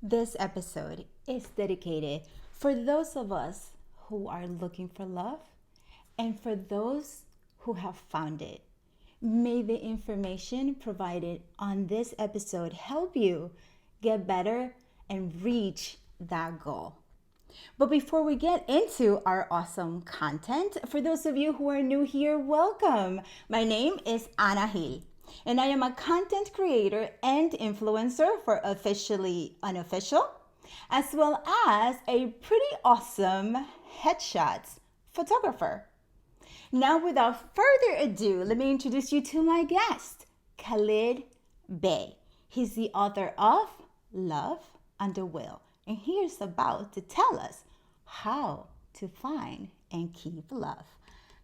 This episode is dedicated for those of us who are looking for love and for those who have found it. May the information provided on this episode help you get better and reach that goal. But before we get into our awesome content, for those of you who are new here, welcome. My name is Ana Gil, and I am a content creator and influencer for Officially-Unofficial, as well as a pretty awesome headshots photographer. Now, without further ado, let me introduce you to my guest, Khalid Bey. He's the author of Love and the Will, and he is about to tell us how to find and keep love.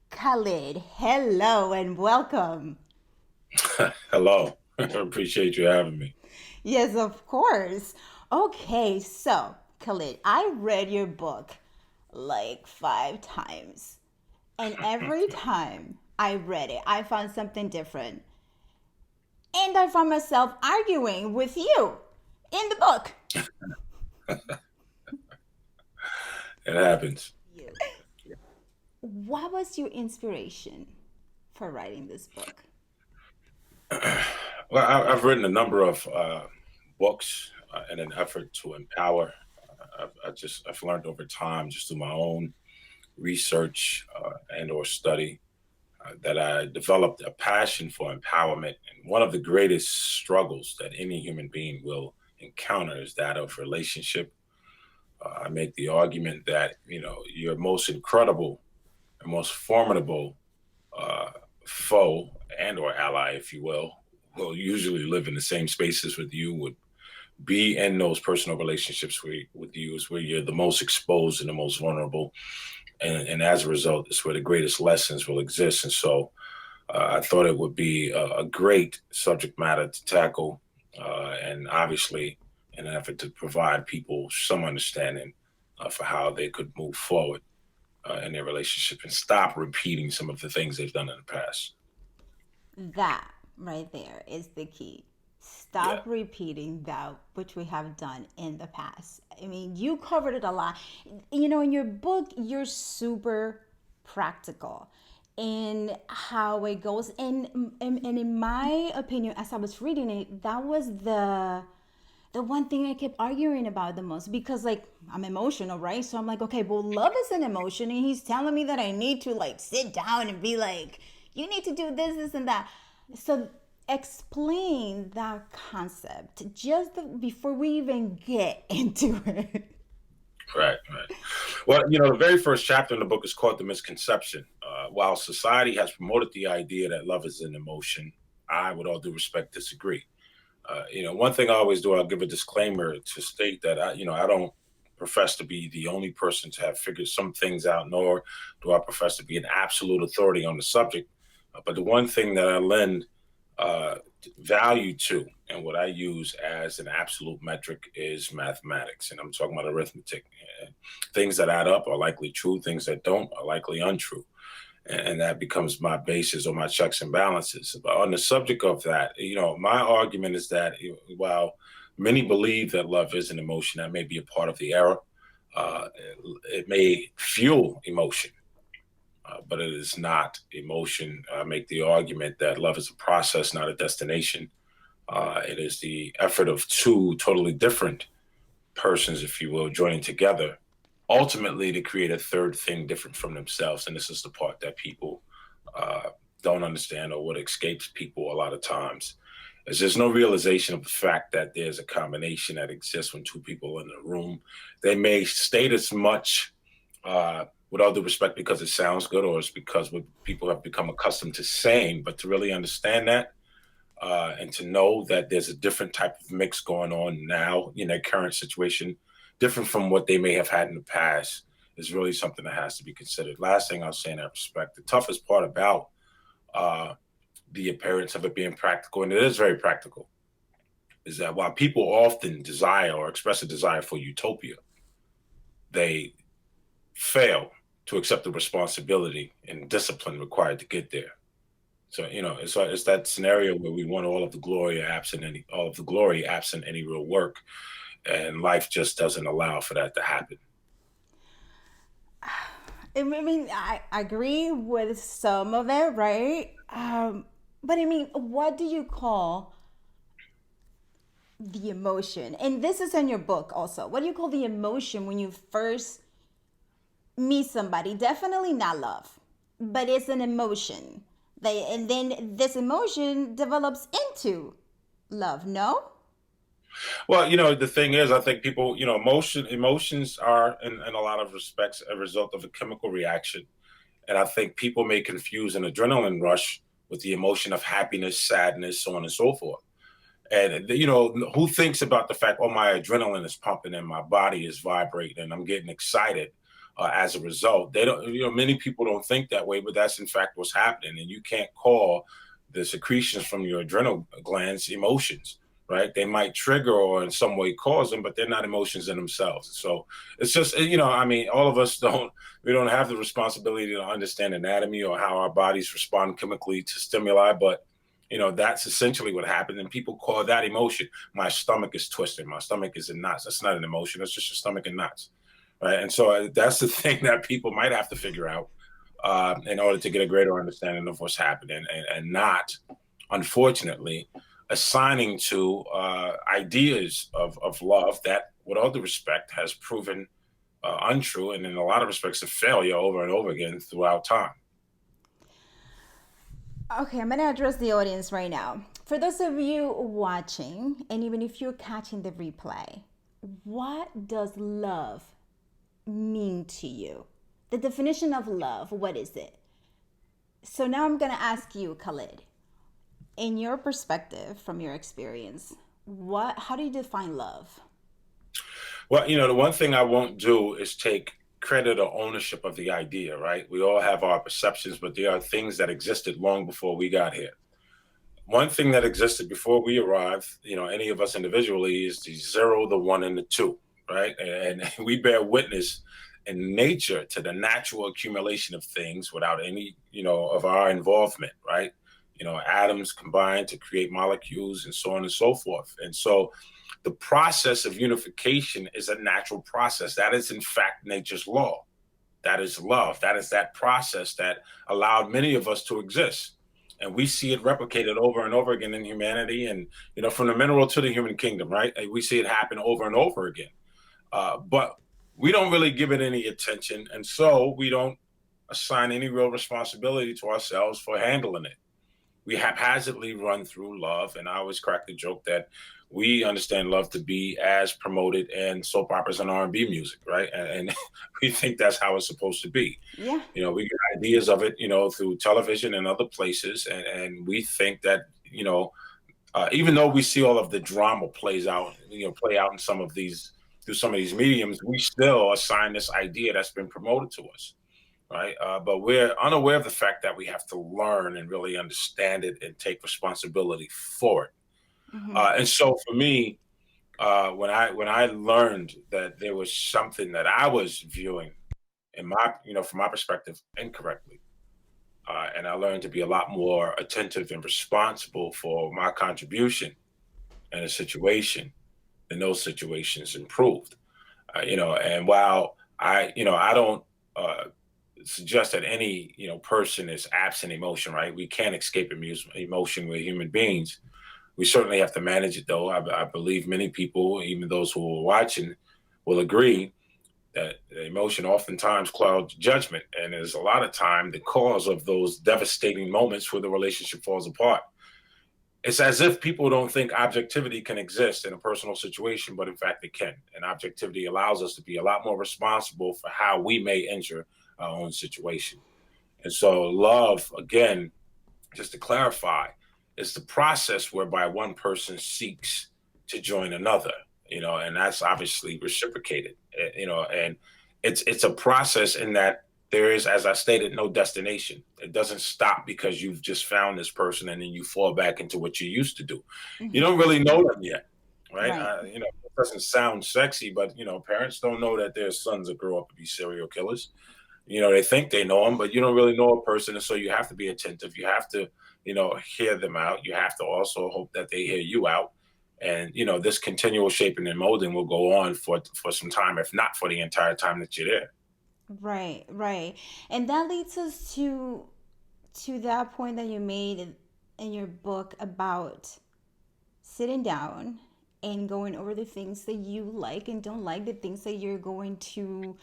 Khalid, hello and welcome. Hello. I appreciate you having me. Yes, of course. Okay, so Khalid, I read your book like 5 times. And every time I read it, I found something different. And I found myself arguing with you in the book. It happens. What was your inspiration for writing this book? Well, I've written a number of books in an effort to empower. I've learned over time, just through my own research and/or study, that I developed a passion for empowerment. And one of the greatest struggles that any human being will encounter is that of relationship. I make the argument that your most incredible and most formidable uh, foe and/or ally, if you will usually live in the same spaces with you, would be in those personal relationships with you, is where you're the most exposed and the most vulnerable. And as a result, it's where the greatest lessons will exist. And so I thought it would be a great subject matter to tackle. And obviously, in an effort to provide people some understanding for how they could move forward in their relationship and stop repeating some of the things they've done in the past. That right there is the key. Yeah. Stop repeating that which we have done in the past. I mean, you covered it a lot. In your book, you're super practical in how it goes. And in my opinion, as I was reading it, that was the one thing I kept arguing about the most because like I'm emotional, right? So I'm like, okay, well, love is an emotion, and he's telling me that I need to like sit down and be like, you need to do this, and that. So explain that concept just before we even get into it. Right, right. Well, the very first chapter in the book is called The Misconception. While society has promoted the idea that love is an emotion, I, with all due respect, disagree. One thing I always do, I'll give a disclaimer to state that I don't profess to be the only person to have figured some things out, nor do I profess to be an absolute authority on the subject. But the one thing that I lend uh, value to and what I use as an absolute metric is mathematics. And I'm talking about arithmetic. Things that add up are likely true, things that don't are likely untrue. And that becomes my basis or my checks and balances. But on the subject of that, my argument is that while many believe that love is an emotion, that may be a part of the error. Uh, it may fuel emotion, but it is not emotion. I make the argument that love is a process, not a destination. It is the effort of two totally different persons, if you will, joining together, ultimately to create a third thing different from themselves. And this is the part that people uh, don't understand, or what escapes people a lot of times. Is there's no realization of the fact that there's a combination that exists when two people are in a room. They may state as much, with all due respect, because it sounds good, or it's because what people have become accustomed to saying. But to really understand that, and to know that there's a different type of mix going on now in their current situation, different from what they may have had in the past, is really something that has to be considered. Last thing I'll say in that respect, the toughest part about uh, the appearance of it being practical, and it is very practical, is that while people often desire or express a desire for utopia, they fail to accept the responsibility and discipline required to get there. So it's that scenario where we want all of the glory absent any real work. and life just doesn't allow for that to happen. I mean, I agree with some of it, right? But I mean, what do you call the emotion? And this is in your book also. What do you call the emotion when you first meet somebody? Definitely not love, but it's an emotion. And then this emotion develops into love, no? Well, the thing is, I think people, emotions are in a lot of respects a result of a chemical reaction. And I think people may confuse an adrenaline rush with the emotion of happiness, sadness, so on and so forth. And who thinks about the fact, oh, my adrenaline is pumping and my body is vibrating and I'm getting excited as a result? They don't. Many people don't think that way, but that's in fact what's happening. And you can't call the secretions from your adrenal glands emotions, right? They might trigger or in some way cause them, but they're not emotions in themselves. So it's just, I mean, all of us don't. We don't have the responsibility to understand anatomy or how our bodies respond chemically to stimuli, but that's essentially what happened. And people call that emotion. My stomach is twisted. My stomach is in knots. That's not an emotion. That's just your stomach in knots. Right. And so that's the thing that people might have to figure out in order to get a greater understanding of what's happening and not, unfortunately, assigning to ideas of love that, with all due respect, has proven untrue and in a lot of respects a failure over and over again throughout time. Okay, I'm gonna address the audience right now. For those of you watching, and even if you're catching the replay, what does love mean to you? The definition of love, what is it? So now I'm gonna ask you, Khalid, in your perspective, from your experience, how do you define love? Well, the one thing I won't do is take credit or ownership of the idea, right? We all have our perceptions, but there are things that existed long before we got here. One thing that existed before we arrived, any of us individually, is the zero, the one, and the two, right? And we bear witness in nature to the natural accumulation of things without any, of our involvement, right? Atoms combine to create molecules and so on and so forth. And so the process of unification is a natural process. That is, in fact, nature's law. That is love. That is that process that allowed many of us to exist. And we see it replicated over and over again in humanity and, from the mineral to the human kingdom, right? And we see it happen over and over again. But we don't really give it any attention. And so we don't assign any real responsibility to ourselves for handling it. We haphazardly run through love. And I always crack the joke that we understand love to be as promoted in soap operas and R&B music, right? And we think that's how it's supposed to be. Yeah. We get ideas of it, through television and other places. And we think that, even though we see all of the drama play out in some of these, through some of these mediums, we still assign this idea that's been promoted to us. Right. But we're unaware of the fact that we have to learn and really understand it and take responsibility for it. Mm-hmm. And so for me, when I learned that there was something that I was viewing in my, from my perspective, incorrectly, and I learned to be a lot more attentive and responsible for my contribution in a situation, then those situations improved. And while I don't suggest that any person is absent emotion, right? We can't escape emotion. We're human beings. We certainly have to manage it, though. I believe many people, even those who are watching, will agree that emotion oftentimes clouds judgment, and is a lot of time the cause of those devastating moments where the relationship falls apart. It's as if people don't think objectivity can exist in a personal situation, but in fact it can. And objectivity allows us to be a lot more responsible for how we may injure our own situation. And so love, again, just to clarify, is the process whereby one person seeks to join another, and that's obviously reciprocated, and it's a process in that there is, as I stated, no destination. It doesn't stop because you've just found this person and then you fall back into what you used to do. You Mm-hmm. don't really know them yet, right? Right. It doesn't sound sexy, but parents don't know that their sons will grow up to be serial killers. They think they know them, but you don't really know a person. And so you have to be attentive. You have to, hear them out. You have to also hope that they hear you out. And this continual shaping and molding will go on for some time, if not for the entire time that you're there. Right, right. And that leads us to that point that you made in your book about sitting down and going over the things that you like and don't like, the things that you're going to,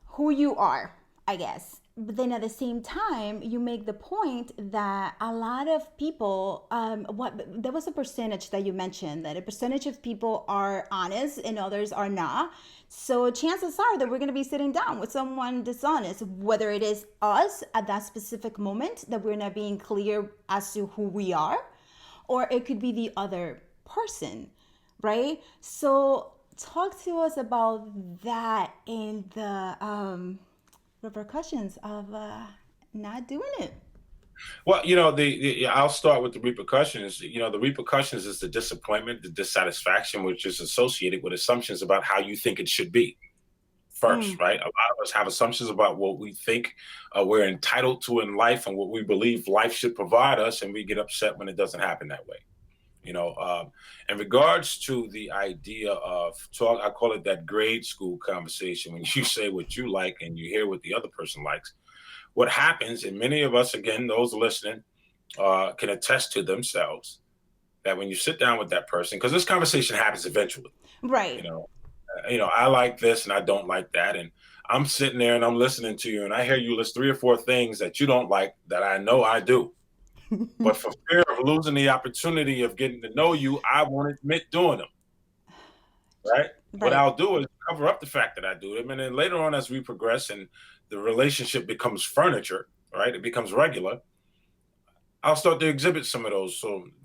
who you are, I guess. But then at the same time, you make the point that a lot of people, what there was a percentage that you mentioned that a percentage of people are honest and others are not. So chances are that we're going to be sitting down with someone dishonest, whether it is us at that specific moment that we're not being clear as to who we are, or it could be the other person, right? So talk to us about that and the repercussions of not doing it. Well, I'll start with the repercussions. The repercussions is the disappointment, the dissatisfaction, which is associated with assumptions about how you think it should be first, Mm, right? A lot of us have assumptions about what we think we're entitled to in life and what we believe life should provide us, and we get upset when it doesn't happen that way. In regards to the idea of talk, I call it that grade school conversation when you say what you like and you hear what the other person likes. What happens, and many of us, again, those listening, can attest to themselves that when you sit down with that person, because this conversation happens eventually, you right. know, I like this and I don't like that, and I'm sitting there and I'm listening to you, and I hear you list 3 or 4 things that you don't like that I know I do. But for fear of losing the opportunity of getting to know you, I won't admit doing them, right? What Right. I'll do is cover up the fact that I do them. And then later on, as we progress and the relationship becomes furniture, right? It becomes regular. I'll start to exhibit some of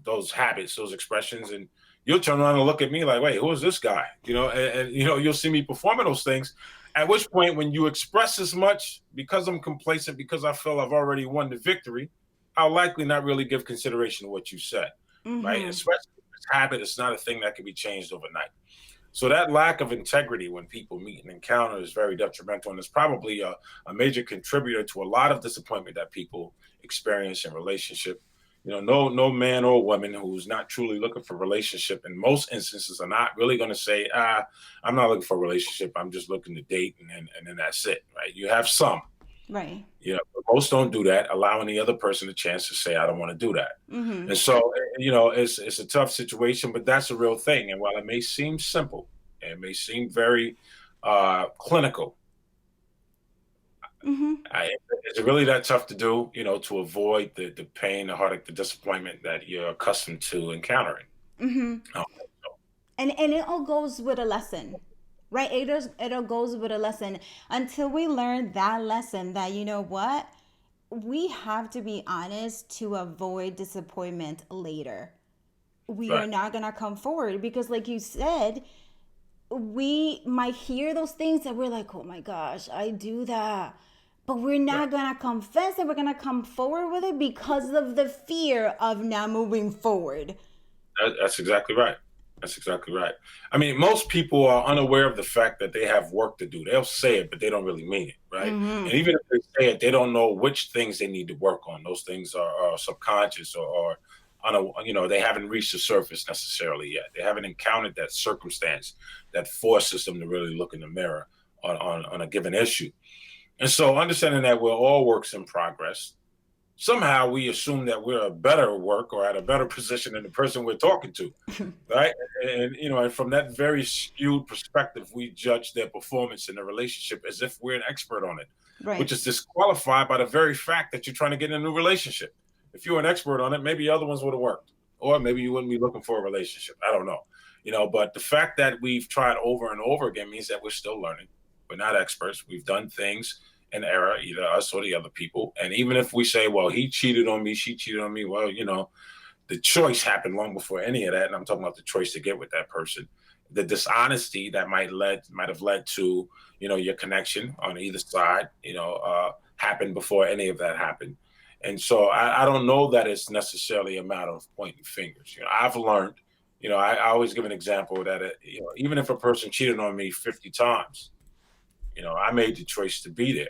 those habits, those expressions, and you'll turn around and look at me like, wait, who is this guy? You'll see me performing those things. At which point, when you express as much, because I'm complacent, because I feel I've already won the victory, I'll likely not really give consideration to what you said, right? Mm-hmm. Especially if it's habit, it's not a thing that can be changed overnight. So that lack of integrity when people meet and encounter is very detrimental, and it's probably a major contributor to a lot of disappointment that people experience in relationship. No man or woman who's not truly looking for a relationship in most instances are not really going to say, I'm not looking for a relationship. I'm just looking to date, and then that's it, right? You have some, Right. but most don't do that, allowing the other person a chance to say, I don't want to do that. Mm-hmm. And so, it's a tough situation, but that's a real thing. And while it may seem simple, it may seem very clinical, Mm-hmm. it's really that tough to do, to avoid the pain, the heartache, the disappointment that you're accustomed to encountering. Mm-hmm. Um, And it all goes with a lesson, right? It all goes with a lesson until we learn that lesson that, you know what, we have to be honest to avoid disappointment later. We are right, not gonna come forward because, like you said, we might hear those things and we're like, oh my gosh, I do that. But we're right. not gonna confess it. We're gonna come forward with it because of the fear of not moving forward. That's exactly right. That's exactly right. I mean, most people are unaware of the fact that they have work to do. They'll say it, but they don't really mean it, right? Mm-hmm. And even if they say it, they don't know which things they need to work on. Those things are subconscious they haven't reached the surface necessarily yet. They haven't encountered that circumstance that forces them to really look in the mirror on a given issue. And so understanding that we're all works in progress, somehow we assume that we're a better work or at a better position than the person we're talking to, right? And from that very skewed perspective, we judge their performance in the relationship as if we're an expert on it, Right. which is disqualified by the very fact that you're trying to get in a new relationship. If you were an expert on it, maybe other ones would have worked, or maybe you wouldn't be looking for a relationship. I don't know, but the fact that we've tried over and over again means that we're still learning. We're not experts. We've done things in error, either us or the other people. And even if we say, well, he cheated on me, she cheated on me, well, the choice happened long before any of that. And I'm talking about the choice to get with that person. The dishonesty that might have led to, your connection on either side, happened before any of that happened. And so I don't know that it's necessarily a matter of pointing fingers. I've learned, I always give an example that, even if a person cheated on me 50 times, I made the choice to be there.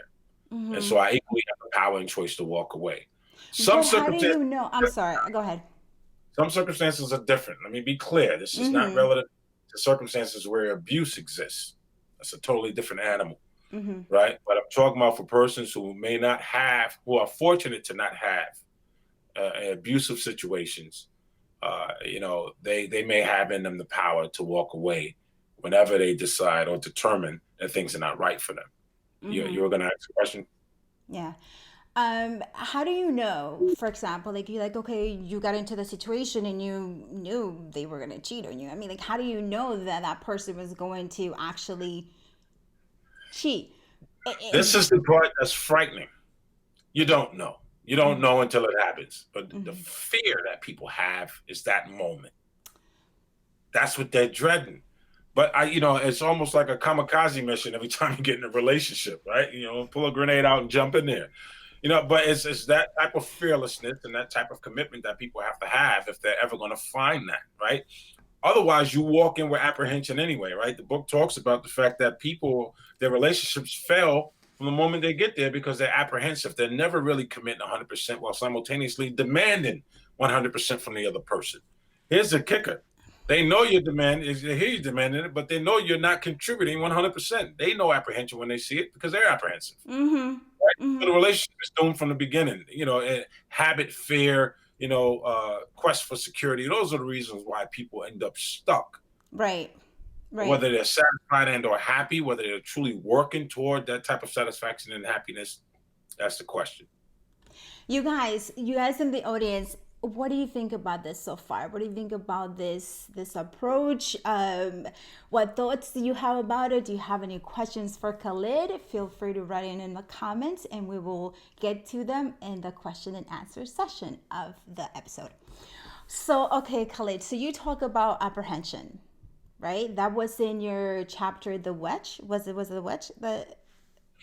And Mm-hmm. so I equally have the power and choice to walk away. Some But how do circumstances, you know? I'm sorry. Go ahead. Some circumstances are different. Let me be clear. This is not Mm-hmm. relative to circumstances where abuse exists. That's a totally different animal, Mm-hmm. right? But I'm talking about for persons who may not have, who are fortunate to not have abusive situations. They may have in them the power to walk away whenever they decide or determine that things are not right for them. Mm-hmm. You were going to ask a question? Yeah. How do you know, for example, like you're like, okay, you got into the situation and you knew they were gonna cheat on you. I mean, like, how do you know that that person was going to actually cheat? This is the part that's frightening. You don't know. You don't know until it happens. But the fear that people have is that moment. That's what they're dreading. But it's almost like a kamikaze mission every time you get in a relationship, right? Pull a grenade out and jump in there. But it's that type of fearlessness and that type of commitment that people have to have if they're ever going to find that, right? Otherwise, you walk in with apprehension anyway, right? The book talks about the fact that people, their relationships fail from the moment they get there because they're apprehensive. They're never really committing 100% while simultaneously demanding 100% from the other person. Here's the kicker. They know you're demanding, they hear you demanding it, but they know you're not contributing 100%. They know apprehension when they see it because they're apprehensive. Mm-hmm. Right? So the Mm-hmm. relationship is doomed from the beginning. Habit, fear, quest for security. Those are the reasons why people end up stuck. Right. Right. Whether they're satisfied and or happy, whether they're truly working toward that type of satisfaction and happiness, that's the question. You guys in the audience, what do you think about this so far? What do you think about this approach? What thoughts do you have about it? Do you have any questions for Khalid? Feel free to write in the comments, and we will get to them in the question and answer session of the episode. So, okay, Khalid. So you talk about apprehension, right? That was in your chapter, the wedge. Was it the wedge?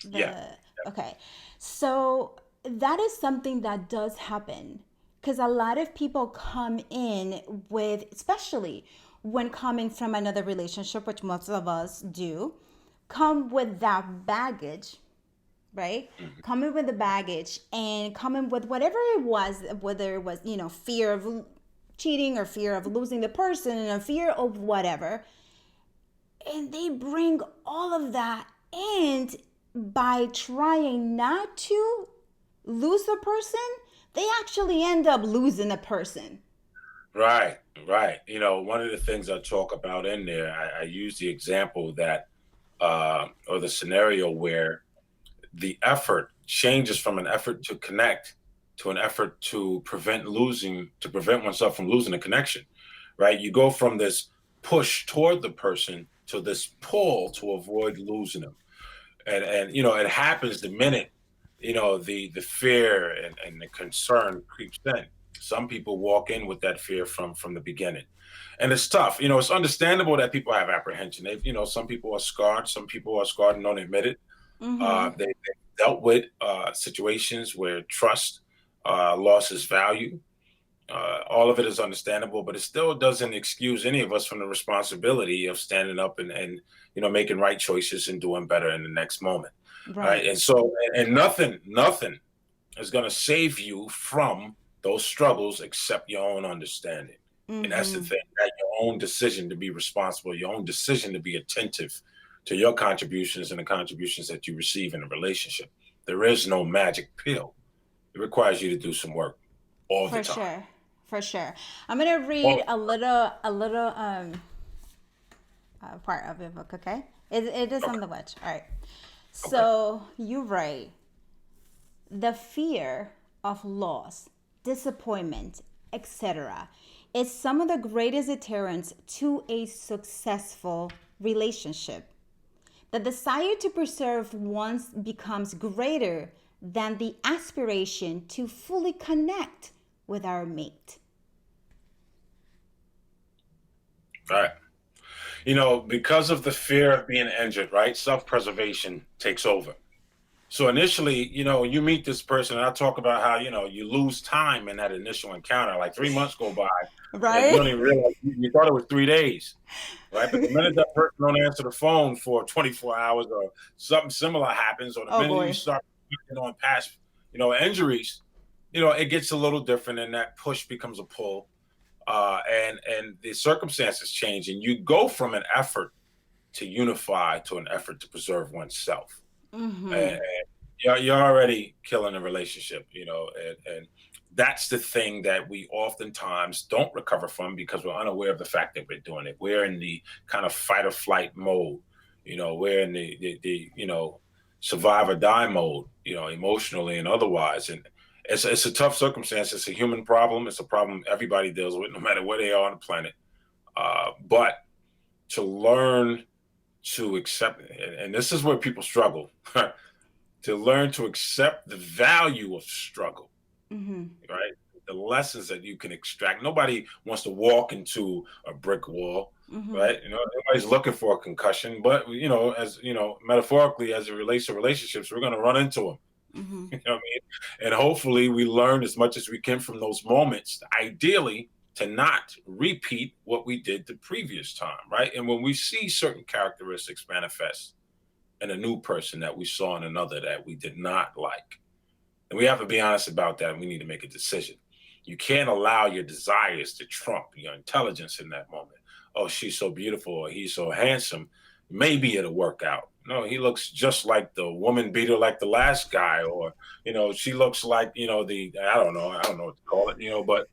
Yeah. The Okay. So that is something that does happen because a lot of people come in with, especially when coming from another relationship, which most of us do, come with that baggage, right? Mhm. Coming with the baggage and coming with whatever it was, whether it was, fear of cheating or fear of losing the person and a fear of whatever. And they bring all of that, and by trying not to lose the person, they actually end up losing the person. Right, right. One of the things I talk about in there, I use the example that, or the scenario where the effort changes from an effort to connect to an effort to prevent oneself from losing a connection, right? You go from this push toward the person to this pull to avoid losing them. And it happens the minute, the fear and the concern creeps in. Some people walk in with that fear from the beginning. And it's tough. It's understandable that people have apprehension. Some people are scarred. Some people are scarred and don't admit it. Mm-hmm. They've dealt with situations where trust loses value. All of it is understandable, but it still doesn't excuse any of us from the responsibility of standing up and making right choices and doing better in the next moment. Right. Right. And so, and nothing is going to save you from those struggles except your own understanding. And that's the Mm-hmm. thing, that your own decision to be responsible, your own decision to be attentive to your contributions and the contributions that you receive in a relationship. There is no magic pill. It requires you to do some work all the For time. sure. For sure. I'm gonna All read a little part of the book. Okay, it is on okay. the wedge. All right. Okay. So you write the fear of loss, disappointment, etc. is some of the greatest deterrents to a successful relationship. The desire to preserve one's becomes greater than the aspiration to fully connect with our mate. All right. Because of the fear of being injured, right? Self-preservation takes over. So initially, you meet this person, and I talk about how, you lose time in that initial encounter. Like 3 months go by, and you Right? don't even realize you thought it was 3 days, right? But the minute that person don't answer the phone for 24 hours or something similar happens, or the Oh minute you boy. start on past, injuries, it gets a little different, and that push becomes a pull. and the circumstances change, and you go from an effort to unify to an effort to preserve oneself. And you're already killing a relationship, and that's the thing that we oftentimes don't recover from because we're unaware of the fact that we're doing it. We're in the kind of fight or flight mode, we're in the survive or die mode, emotionally and otherwise. And it's a tough circumstance. It's a human problem. It's a problem everybody deals with, no matter where they are on the planet. But to learn to accept, and this is where people struggle, to learn to accept the value of struggle, right? The lessons that you can extract. Nobody wants to walk into a brick wall, right? Nobody's looking for a concussion, but as metaphorically, as it relates to relationships, we're going to run into them. You know what I mean? And hopefully we learn as much as we can from those moments, ideally to not repeat what we did the previous time, right? And when we see certain characteristics manifest in a new person that we saw in another that we did not like, and we have to be honest about that, and we need to make a decision. You can't allow your desires to trump your intelligence in that moment. Oh, she's so beautiful, or he's so handsome. Maybe it'll work out. No, he looks just like the woman beater, like the last guy, or she looks like I don't know what to call it, but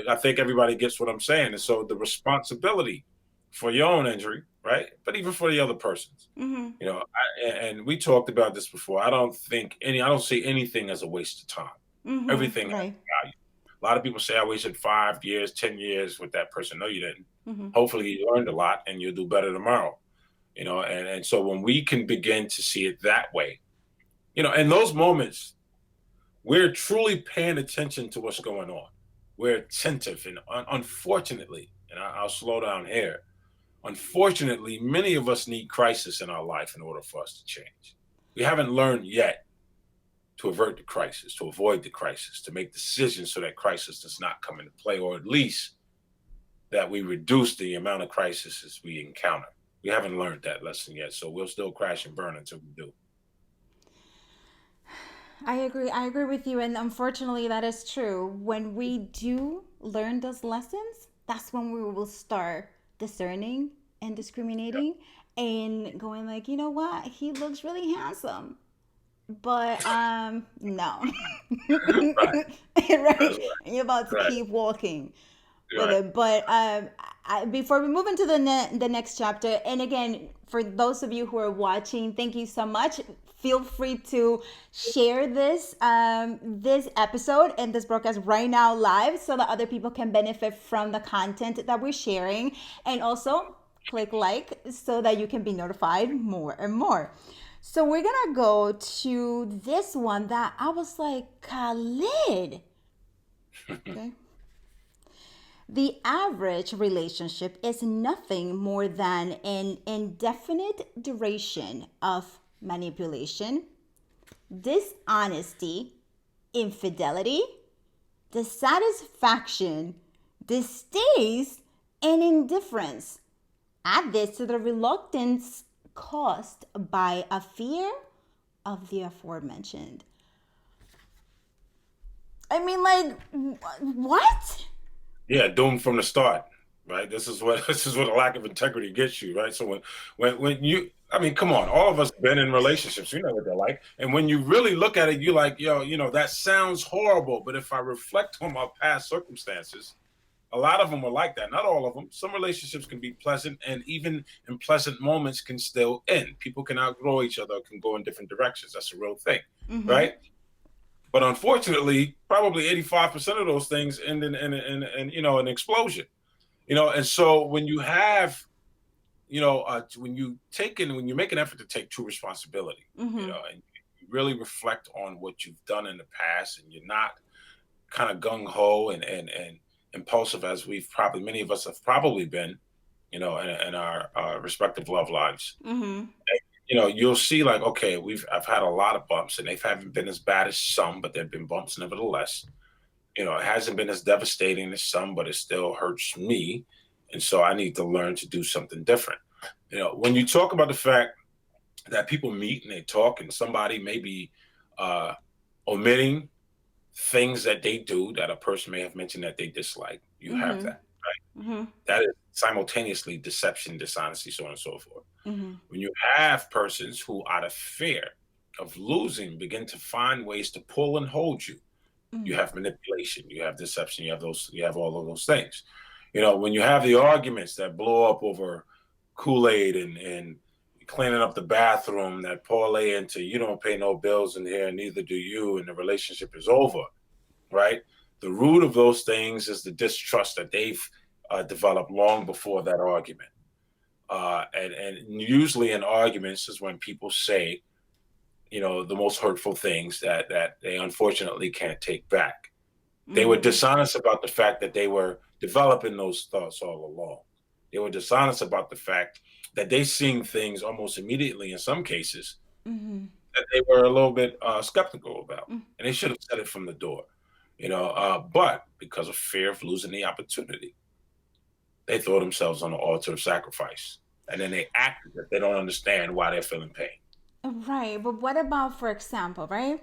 I think everybody gets what I'm saying. And so the responsibility for your own injury, right? But even for the other person's, and we talked about this before. I don't see anything as a waste of time. Everything has Right. value. A lot of people say I wasted 5 years, 10 years with that person. No, you didn't. Hopefully you learned a lot and you'll do better tomorrow. And so when we can begin to see it that way, in those moments, we're truly paying attention to what's going on. We're attentive, and unfortunately, and I'll slow down here. Unfortunately, many of us need crisis in our life in order for us to change. We haven't learned yet to avert the crisis, to avoid the crisis, to make decisions so that crisis does not come into play, or at least that we reduce the amount of crises we encounter. We haven't learned that lesson yet, so we'll still crash and burn until we do. I agree. I agree with you. And unfortunately, that is true. When we do learn those lessons, that's when we will start discerning and discriminating and going like, you know what? He looks really handsome. But no. Right. Right. That's And you're about to right. keep walking with Right. it. But before we move into the next chapter, and again, for those of you who are watching, thank you so much. Feel free to share this episode and this broadcast right now live, so that other people can benefit from the content that we're sharing, and also click like so that you can be notified more and more. So we're gonna go to this one that I was like, Khalid. Okay. The average relationship is nothing more than an indefinite duration of manipulation, dishonesty, infidelity, dissatisfaction, distaste, and indifference. Add this to the reluctance caused by a fear of the aforementioned. I mean, like, what? Yeah, doomed from the start, right? This is what this is what a lack of integrity gets you, right? So when you, I mean, come on, all of us been in relationships, you know what they're like, and when you really look at it, you're like, yo, that sounds horrible, but if I reflect on my past circumstances, a lot of them are like that. Not all of them. Some relationships can be pleasant, and even in pleasant moments can still end. People can outgrow each other, can go in different directions. That's a real thing, right? But unfortunately, probably 85% of those things end in an explosion. And so when you have, when you make an effort to take true responsibility, and you really reflect on what you've done in the past, and you're not kind of gung ho and impulsive as many of us have probably been, in our respective love lives. You'll see like, okay, I've had a lot of bumps, and they haven't been as bad as some, but they've been bumps nevertheless. It hasn't been as devastating as some, but it still hurts me. And so I need to learn to do something different. When you talk about the fact that people meet and they talk, and somebody may be omitting things that they do that a person may have mentioned that they dislike, You have Mm-hmm. that, right? Mm-hmm. That is simultaneously deception, dishonesty, so on and so forth. Mm-hmm. When you have persons who, out of fear of losing, begin to find ways to pull and hold you, you have manipulation, you have deception, you have all of those things. When you have the arguments that blow up over Kool-Aid and cleaning up the bathroom that parlay into you don't pay no bills in here, neither do you, and the relationship is over, right? The root of those things is the distrust that they've developed long before that argument. And usually in arguments is when people say, the most hurtful things that they unfortunately can't take back. They were Mm-hmm. dishonest about the fact that they were developing those thoughts all along. They were dishonest about the fact that they seen things almost immediately in some cases Mm-hmm. that they were a little bit skeptical about, and they should have said it from the door. But because of fear of losing the opportunity, they throw themselves on the altar of sacrifice, and then they act as if they don't understand why they're feeling pain. Right, but what about, for example, right?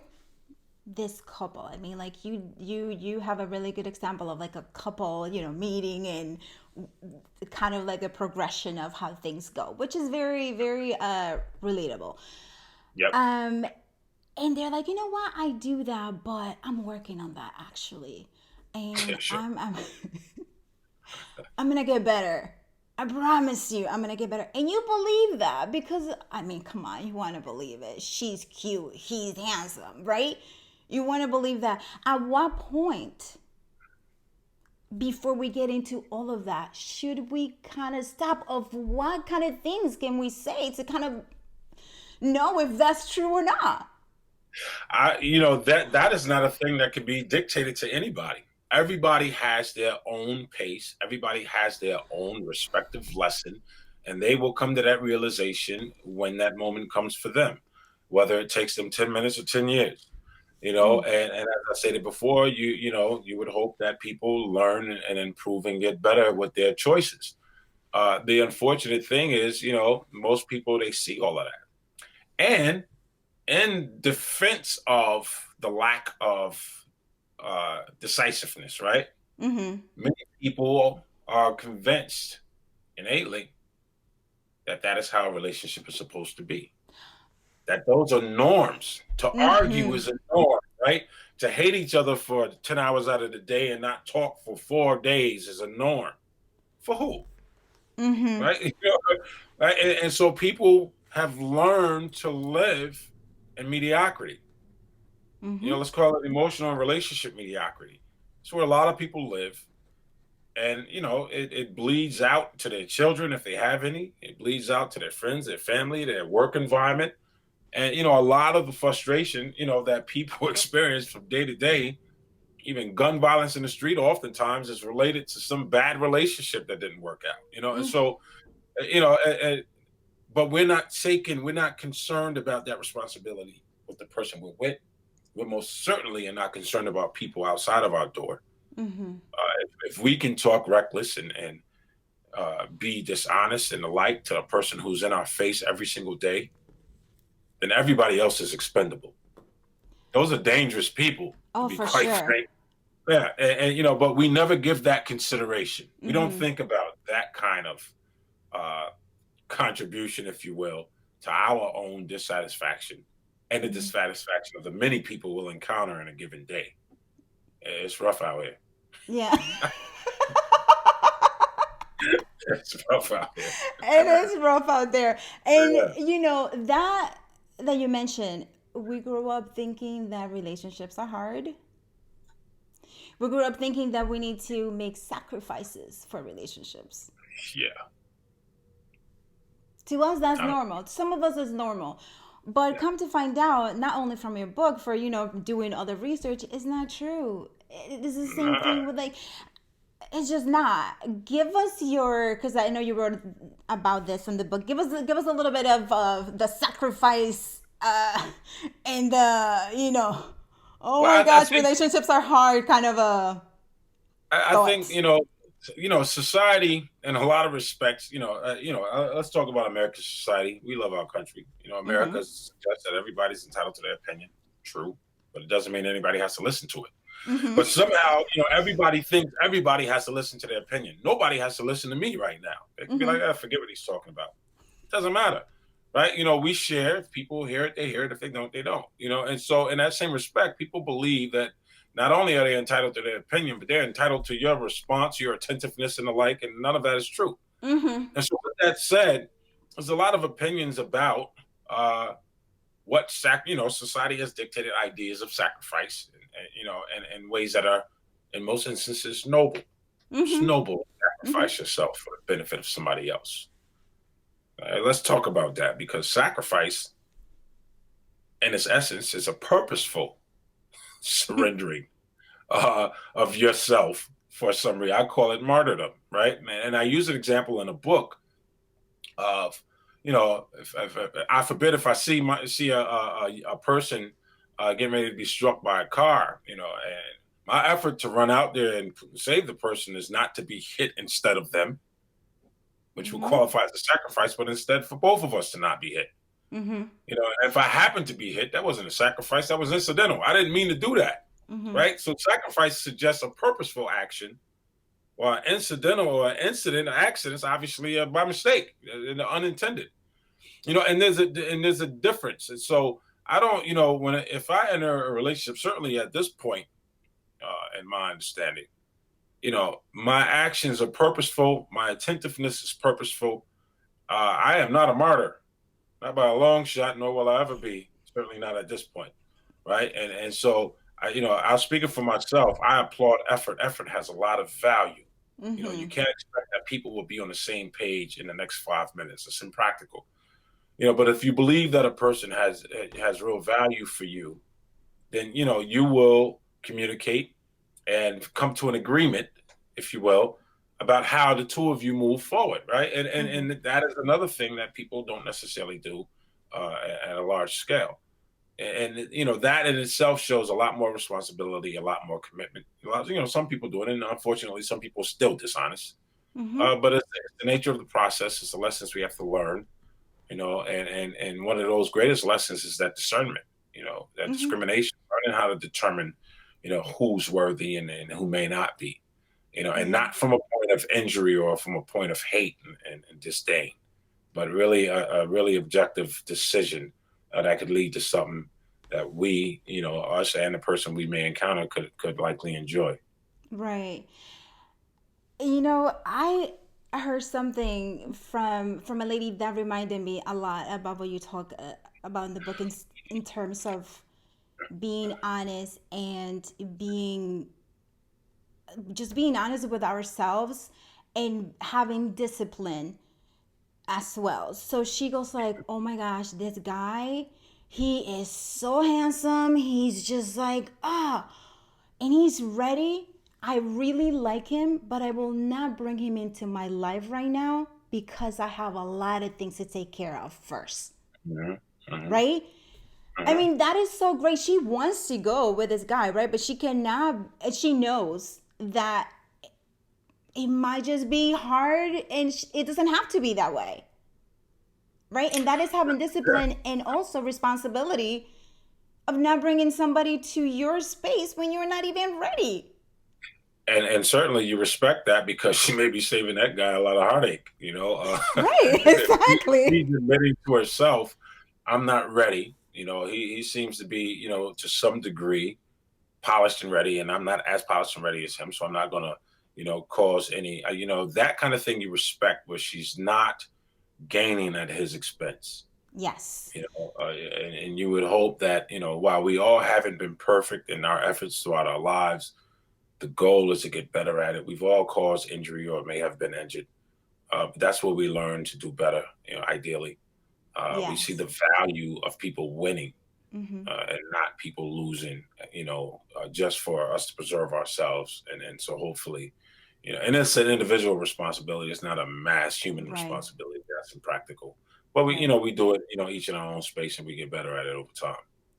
This couple. I mean, like you have a really good example of like a couple, meeting and kind of like a progression of how things go, which is very, very relatable. Yep. Um, and they're like, you know what? I do that, but I'm working on that actually, and Sure. I'm gonna get better. I promise you, I'm gonna get better. And you believe that because, I mean, come on, you wanna believe it. She's cute, he's handsome, right? You wanna believe that. At what point, before we get into all of that, should we kind of stop? Of what kind of things can we say to kind of know if that's true or not? That is not a thing that can be dictated to anybody. Everybody has their own pace. Everybody has their own respective lesson, and they will come to that realization when that moment comes for them, whether it takes them 10 minutes or 10 years. And as I stated before, you would hope that people learn and improve and get better with their choices. The unfortunate thing is, most people, they see all of that. And in defense of the lack of decisiveness, right? Mm-hmm. Many people are convinced innately that that is how a relationship is supposed to be. That those are norms. To argue Mm-hmm. is a norm, right? To hate each other for 10 hours out of the day and not talk for 4 days is a norm. For who? Mm-hmm. Right? Right? And so people have learned to live in mediocrity. Mm-hmm. Let's call it emotional and relationship mediocrity. It's where a lot of people live. And, it bleeds out to their children if they have any. It bleeds out to their friends, their family, their work environment. And, a lot of the frustration, that people experience from day to day, even gun violence in the street, oftentimes is related to some bad relationship that didn't work out, and so, you know, but we're not concerned about that responsibility with the person we're with. We're most certainly are not concerned about people outside of our door. Mm-hmm. If we can talk reckless and be dishonest and the like to a person who's in our face every single day, then everybody else is expendable. Those are dangerous people, to Oh, be for quite sure. frank. Yeah, and but we never give that consideration. We don't Mm-hmm. think about that kind of uh, contribution, if you will, to our own dissatisfaction and the Mm-hmm. dissatisfaction of the many people we'll encounter in a given day. It's rough out here. Yeah. It's rough out here. It is rough out there. And Yeah. that you mentioned, we grew up thinking that relationships are hard. We grew up thinking that we need to make sacrifices for relationships. Yeah. To us, that's I don't, normal. To some of us, it's normal. But yeah. come to find out, not only from your book, for doing other research, it's not true. It is the same Nah. thing with like, it's just not. Give us your, because I know you wrote about this in the book. Give us a little bit of the sacrifice and the oh my Well, I gosh, think relationships are hard kind of I think thoughts. society in a lot of respects. Let's talk about American society. We love our country. Mm-hmm. America suggests that everybody's entitled to their opinion. True, but it doesn't mean anybody has to listen to it. Mm-hmm. But somehow, everybody thinks everybody has to listen to their opinion. Nobody has to listen to me right now. They can be Mm-hmm. like, I forget what he's talking about. It doesn't matter. Right? We share. If people hear it, they hear it. If they don't, they don't. And so in that same respect, people believe that not only are they entitled to their opinion, but they're entitled to your response, your attentiveness, and the like, and none of that is true. Mm-hmm. And so with that said, there's a lot of opinions about what society has dictated ideas of sacrifice, and ways that are, in most instances, noble. It's Mm-hmm. noble to Mm-hmm. sacrifice yourself for the benefit of somebody else. Let's talk about that, because sacrifice, in its essence, is a purposeful surrendering of yourself for some reason. I call it martyrdom, right? And I use an example in a book of, if I forbid, if I see a person getting ready to be struck by a car, and my effort to run out there and save the person is not to be hit instead of them, which would Mm-hmm. qualify as a sacrifice, but instead for both of us to not be hit. Mm-hmm. And if I happened to be hit, that wasn't a sacrifice, that was incidental. I didn't mean to do that. Mm-hmm. Right? So sacrifice suggests a purposeful action, or incidental or incident or accidents, obviously by mistake and unintended. And there's a difference. And so I don't, if I enter a relationship, certainly at this point, in my understanding, my actions are purposeful, my attentiveness is purposeful. I am not a martyr, not by a long shot, nor will I ever be. Certainly not at this point, right? And so I'll speak it for myself. I applaud effort. Effort has a lot of value. You Mm-hmm. can't expect that people will be on the same page in the next 5 minutes. It's impractical. But if you believe that a person has real value for you, then you will communicate and come to an agreement, if you will, about how the two of you move forward, right? And and Mm-hmm. and that is another thing that people don't necessarily do at a large scale. And that in itself shows a lot more responsibility, a lot more commitment. Some people do it, and unfortunately, some people are still dishonest. Mm-hmm. But it's the nature of the process. It's the lessons we have to learn. And one of those greatest lessons is that discernment. That Mm-hmm. discrimination, learning how to determine, who's worthy and who may not be. And Yeah. not from a point of injury or from a point of hate and disdain, but really a really objective decision that could lead to something that we, us and the person we may encounter could likely enjoy. Right. I heard something from a lady that reminded me a lot about what you talk about in the book, in terms of being honest and being honest with ourselves and having discipline as well. So she goes like, "Oh my gosh, this guy, he is so handsome. He's just like, and he's ready. I really like him, but I will not bring him into my life right now because I have a lot of things to take care of first." Mhm, mhm, Right? I mhm. mean, that is so great. She wants to go with this guy, right? But she cannot, and she knows that it might just be hard, and it doesn't have to be that way, right? And that is having discipline and also responsibility of not bringing somebody to your space when you're not even ready. And certainly you respect that, because she may be saving that guy a lot of heartache. Right, She's exactly. admitting to herself, I'm not ready. He seems to be, to some degree, polished and ready, and I'm not as polished and ready as him. So I'm not going to, cause any, that kind of thing you respect, where she's not gaining at his expense. Yes. And you would hope that, while we all haven't been perfect in our efforts throughout our lives, the goal is to get better at it. We've all caused injury or may have been injured. But that's where we learn to do better, ideally. We see Yes. the value of people winning, Mm-hmm. and not people losing, just for us to preserve ourselves. And so hopefully, and it's an individual responsibility. It's not a mass human Right. responsibility. That's impractical. But Right. we do it, each in our own space, and we get better at it over time.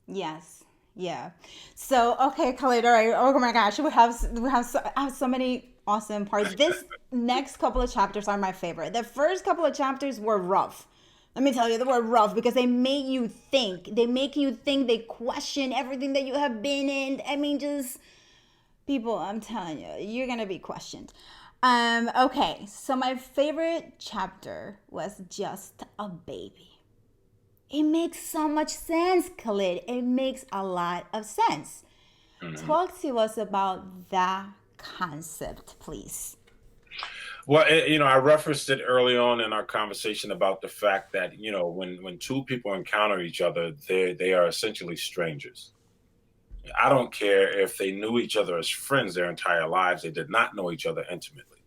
Yes. Yeah. So okay, Khalid. All right. Oh my gosh, I have so many awesome parts. This next couple of chapters are my favorite. The first couple of chapters were rough. Let me tell you, they were rough because they make you think. They make you think. They question everything that you have been in. I mean, just People, I'm telling you, you're gonna be questioned. Okay, so my favorite chapter was Just a Baby. It makes so much sense, Khalid. It makes a lot of sense. Mhm. Talk to us about that concept, please. Well, I referenced it early on in our conversation about the fact that when two people encounter each other, they are essentially strangers. I don't care if they knew each other as friends their entire lives; they did not know each other intimately.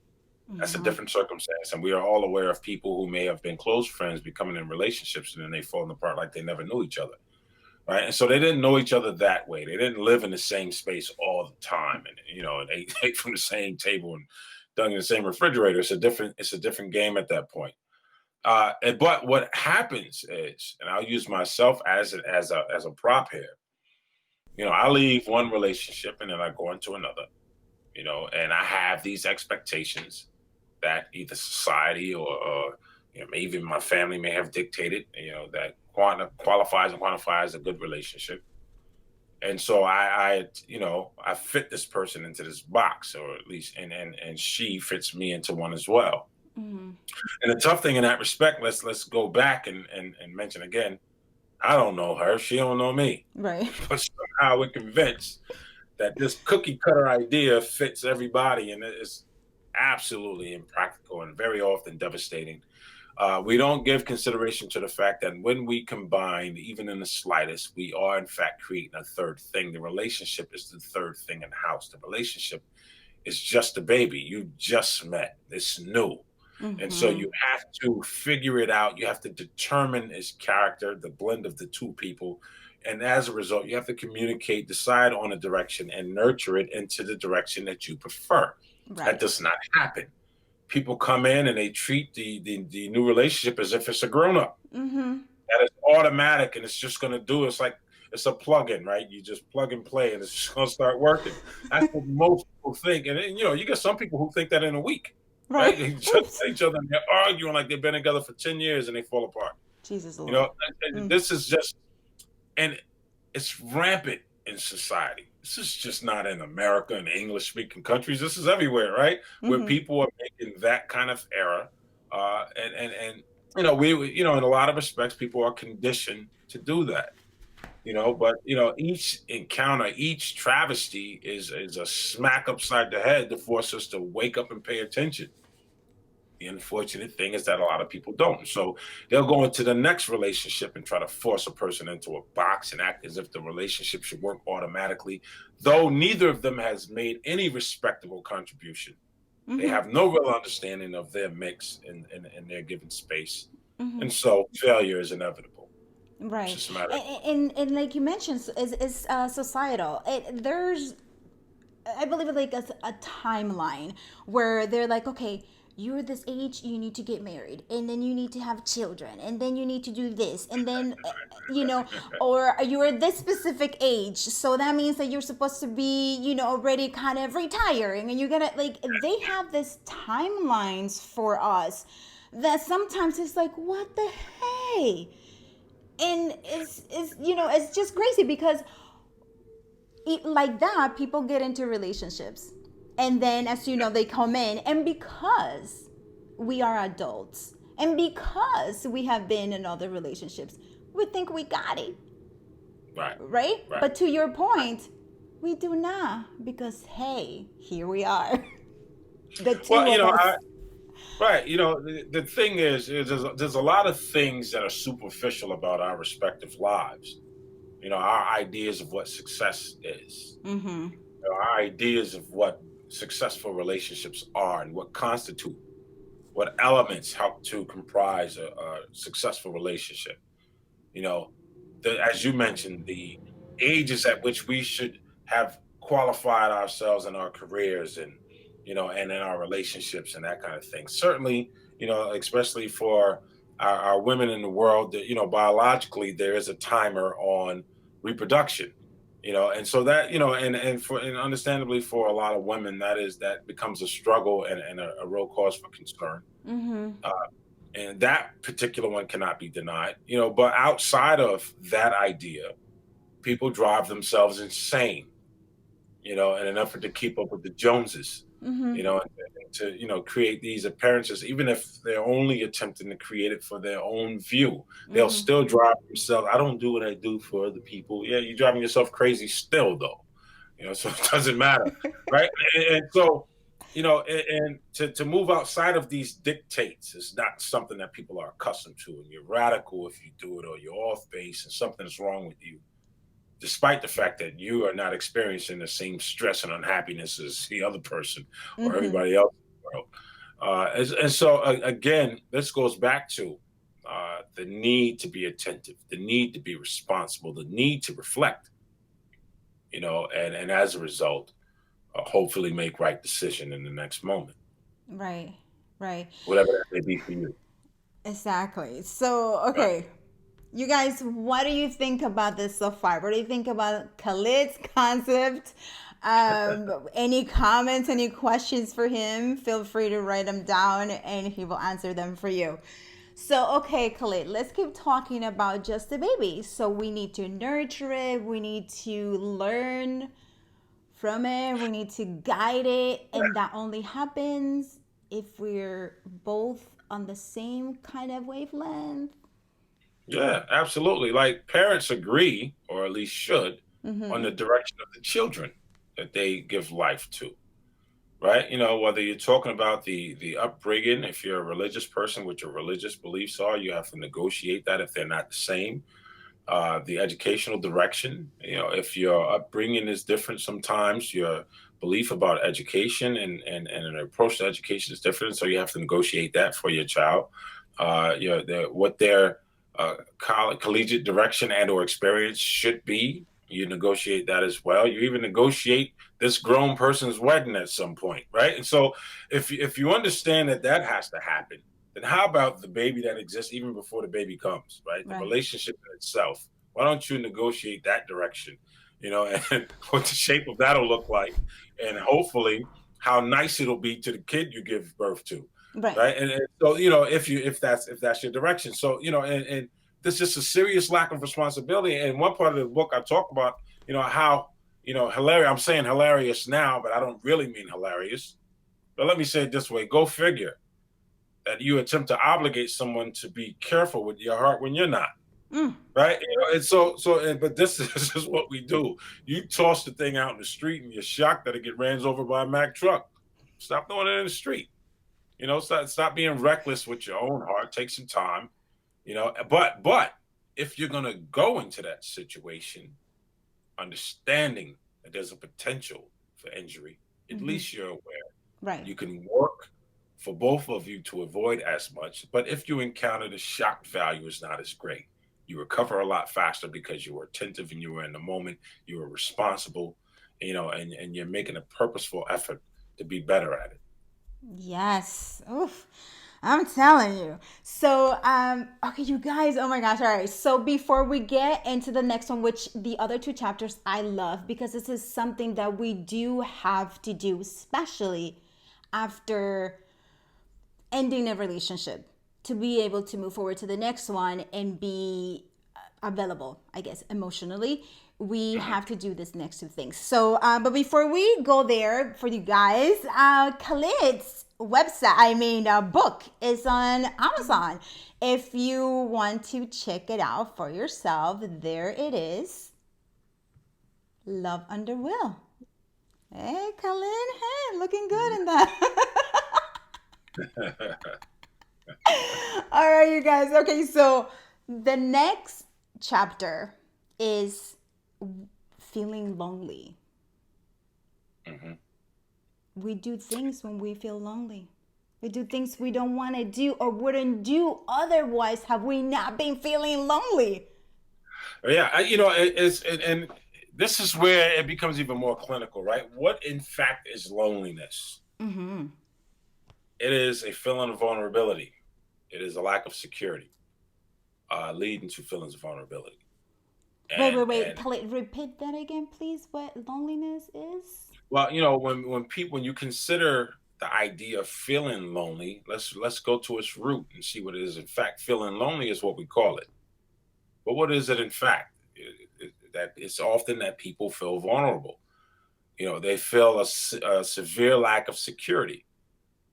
That's a Mm-hmm. different circumstance, and we are all aware of people who may have been close friends becoming in relationships and then they falling apart like they never knew each other, right? And so they didn't know each other that way. They didn't live in the same space all the time, and and ate, ate from the same table and dug in the same refrigerator. It's a different game at that point. But what happens is, and I'll use myself as a prop here. I leave one relationship and then I go into another. And I have these expectations that either society or maybe even my family may have dictated. That qualifies and quantifies a good relationship. And so I fit this person into this box, or at least, and she fits me into one as well. Mm-hmm. And the tough thing in that respect, let's go back and mention again. I don't know her; she don't know me. Right. But somehow we're convinced that this cookie cutter idea fits everybody, and it's absolutely impractical and very often devastating. We don't give consideration to the fact that when we combine, even in the slightest, we are in fact creating a third thing. The relationship is the third thing in the house. The relationship is just a baby. You just met. It's new. And so Mm-hmm. you have to figure it out. You have to determine its character, the blend of the two people. And as a result, you have to communicate, decide on a direction, and nurture it into the direction that you prefer. That Right. does not happen. People come in and they treat the new relationship as if it's a grown up. Mm-hmm. That is automatic and it's just going to do. It's like it's a plug-in, right? You just plug and play and it's just going to start working. That's what most people think. And then, you get some people who think that in a week, right? Right. They just Oops. met each other and they're arguing like they've been together for 10 years and they fall apart. Jesus You know, Lord. and Mm. this is just, and it's rampant in society. This is just not in America and English speaking countries. This is everywhere, right? Where Mm-hmm. people are making that kind of error. And in a lot of respects, people are conditioned to do that. But each encounter, each travesty is a smack upside the head to force us to wake up and pay attention. The unfortunate thing is that a lot of people don't. So they'll go into the next relationship and try to force a person into a box and act as if the relationship should work automatically, though neither of them has made any respectable contribution. They Mm-hmm. have no real understanding of their mix in their given space. Mm-hmm. And so failure is inevitable. It's Right. just a matter of And like you mentioned, is societal. There's, I believe, like a timeline where they're like, okay, you're this age, you need to get married, and then you need to have children, and then you need to do this, and then or you're this specific age, so that means that you're supposed to be, already kind of retiring, and you're gonna, like, they have this timelines for us that sometimes it's like, what the hey, and it's just crazy because like that, people get into relationships, and then, as you know, they come in, and because we are adults and because we have been in other relationships, we think we got it, right, right? right. But to your point, we do not, because hey, here we are, the two Well, of us. right. The thing is there's a lot of things that are superficial about our respective lives. Our ideas of what success is, Mm-hmm. our ideas of what successful relationships are and what constitute, what elements help to comprise a successful relationship. You know, as you mentioned, the ages at which we should have qualified ourselves in our careers and in our relationships and that kind of thing. Certainly, especially for our women in the world, that biologically there is a timer on reproduction. And so that and understandably for a lot of women that becomes a struggle and a real cause for concern. Mm-hmm. Uh, and that particular one cannot be denied. But outside of that idea, people drive themselves insane. in an effort to keep up with the Joneses, Mm-hmm. and to, create these appearances, even if they're only attempting to create it for their own view. They'll Mm-hmm. still drive themselves. I don't do what I do for other people. Yeah, you're driving yourself crazy still, though. So it doesn't matter, right? And so, and to move outside of these dictates is not something that people are accustomed to. And you're radical if you do it, or you're off base and something's wrong with you, despite the fact that you are not experiencing the same stress and unhappiness as the other person or Mm-hmm. everybody else in the world. And so, again, this goes back to the need to be attentive, the need to be responsible, the need to reflect, and as a result, hopefully make right decision in the next moment, Right. Right. whatever that may be for you. Exactly. So, Right. okay. You guys, what do you think about this so far? What do you think about Khalid's concept? Any comments, any questions for him? Feel free to write them down and he will answer them for you. So, okay, Khalid, let's keep talking about just the baby. So, we need to nurture it, we need to learn from it, we need to guide it, and that only happens if we're both on the same kind of wavelength. Yeah, absolutely. Like parents agree, or at least should, on the Mm-hmm. direction of the children that they give life to. Right? Whether you're talking about the upbringing, if you're a religious person, what your religious beliefs are, you have to negotiate that if they're not the same. The educational direction, if your upbringing is different, sometimes your belief about education and an approach to education is different, so you have to negotiate that for your child. What their collegiate direction and or experience should be, you negotiate that as well. You even negotiate this grown person's wedding at some point, right? And so if you understand that that has to happen, then how about the baby that exists even before the baby comes, right? The Right. relationship in itself. Why don't you negotiate that direction, and what the shape of that'll look like, and hopefully how nice it'll be to the kid you give birth to, Right. right? And so, if that's your direction. So, and there's just a serious lack of responsibility. And one part of the book I talk about, how, hilarious. I'm saying hilarious now, but I don't really mean hilarious. But let me say it this way: go figure that you attempt to obligate someone to be careful with your heart when you're not. Mm. Right. And but this is what we do. You toss the thing out in the street and you're shocked that it get ran over by a Mack truck. Stop doing it in the street. Stop being reckless with your own heart. Take some time. But if you're gonna go into that situation, understanding that there's a potential for injury, at Mm-hmm. least you're aware. Right. You can work for both of you to avoid as much. But if you encounter the shock value is not as great, you recover a lot faster because you were attentive and you were in the moment, you were responsible, and you're making a purposeful effort to be better at it. Yes. Oof. I'm telling you. So, okay, you guys, oh my gosh. All right. So, before we get into the next one, which the other two chapters I love because this is something that we do have to do, especially after ending a relationship, to be able to move forward to the next one and be available, I guess, emotionally. We Mhm. have to do this next two things. So, but before we go there, for you guys, Khalid's website, book is on Amazon. If you want to check it out for yourself, there it is. Love Under Will. Hey, Khalid. Hey, looking good in that. All right, you guys. Okay, so the next chapter is feeling lonely. Mhm. We do things when we feel lonely. We do things we don't want to do or wouldn't do otherwise. Have we not been feeling lonely? Yeah, and this is where it becomes even more clinical, right? What in fact is loneliness? Mm-hmm. It is a feeling of vulnerability. It is a lack of security, leading to feelings of vulnerability. Wait, wait, And wait. and Khalid, repeat that again, please. What loneliness is? well, when you consider the idea of feeling lonely, let's go to its root and see what it is. In fact, feeling lonely is what we call it. But what is it in fact? That it's often that people feel vulnerable. They feel a severe lack of security.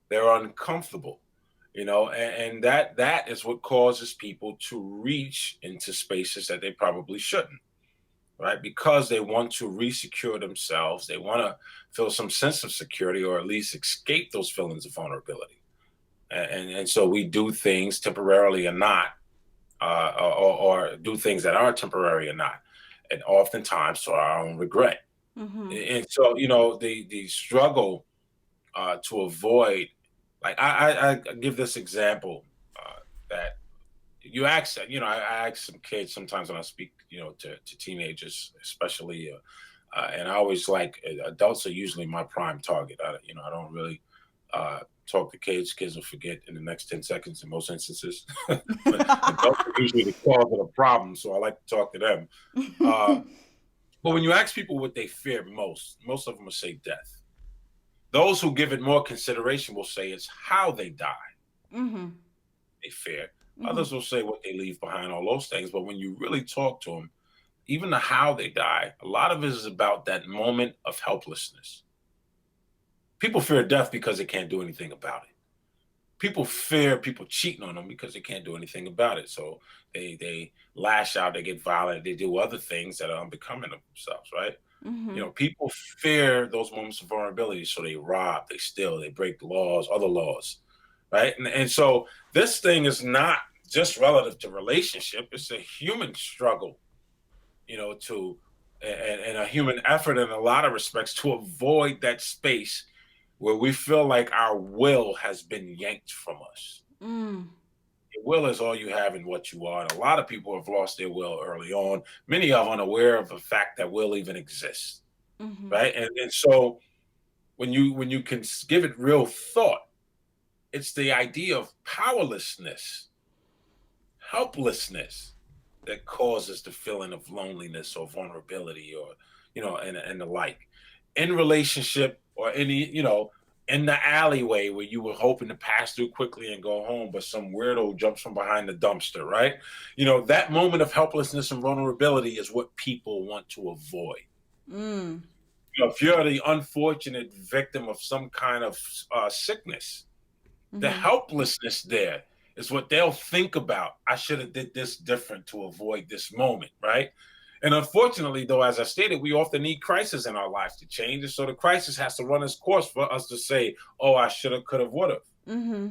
They're uncomfortable, and that is what causes people to reach into spaces that they probably shouldn't, right? Because they want to resecure themselves. They want to feel some sense of security, or at least escape those feelings of vulnerability. And so we do things temporarily or not, or do things that are temporary or not, and oftentimes to our own regret. Mm-hmm. And so, the struggle to avoid, like I give this example, that you ask, I ask some kids sometimes when I speak, to teenagers, especially, and I always like, adults are usually my prime target. I don't really talk to kids. Kids will forget in the next 10 seconds in most instances. But adults are usually the cause of the problem, so I like to talk to them. But when you ask people what they fear most of them will say death. Those who give it more consideration will say it's how they die Mm-hmm. they fear. Mm-hmm. Others will say what they leave behind, all those things. But when you really talk to them, even the how they die, a lot of it is about that moment of helplessness. People fear death because they can't do anything about it. People fear people cheating on them because they can't do anything about it. So they lash out, they get violent, they do other things that are unbecoming of themselves, right? Mm-hmm. People fear those moments of vulnerability, so they rob, they steal, they break laws, other laws, right? And so this thing is not just relative to relationship; it's a human struggle, to and a human effort in a lot of respects to avoid that space where we feel like our will has been yanked from us. Mm. Your will is all you have and what you are. And a lot of people have lost their will early on. Many are unaware of the fact that will even exists, Mm-hmm. right? And so when you can give it real thought, it's the idea of powerlessness, helplessness, that causes the feeling of loneliness or vulnerability, or and the like, in relationship, or any, in the alleyway where you were hoping to pass through quickly and go home, but some weirdo jumps from behind the dumpster, right? That moment of helplessness and vulnerability is what people want to avoid. Mm. If you're the unfortunate victim of some kind of sickness, the Mm-hmm. helplessness there is what they'll think about. I should have did this different to avoid this moment, right? And unfortunately, though, as I stated, we often need crisis in our lives to change. And so the crisis has to run its course for us to say, oh, I should have, could have, would have. Mm-hmm.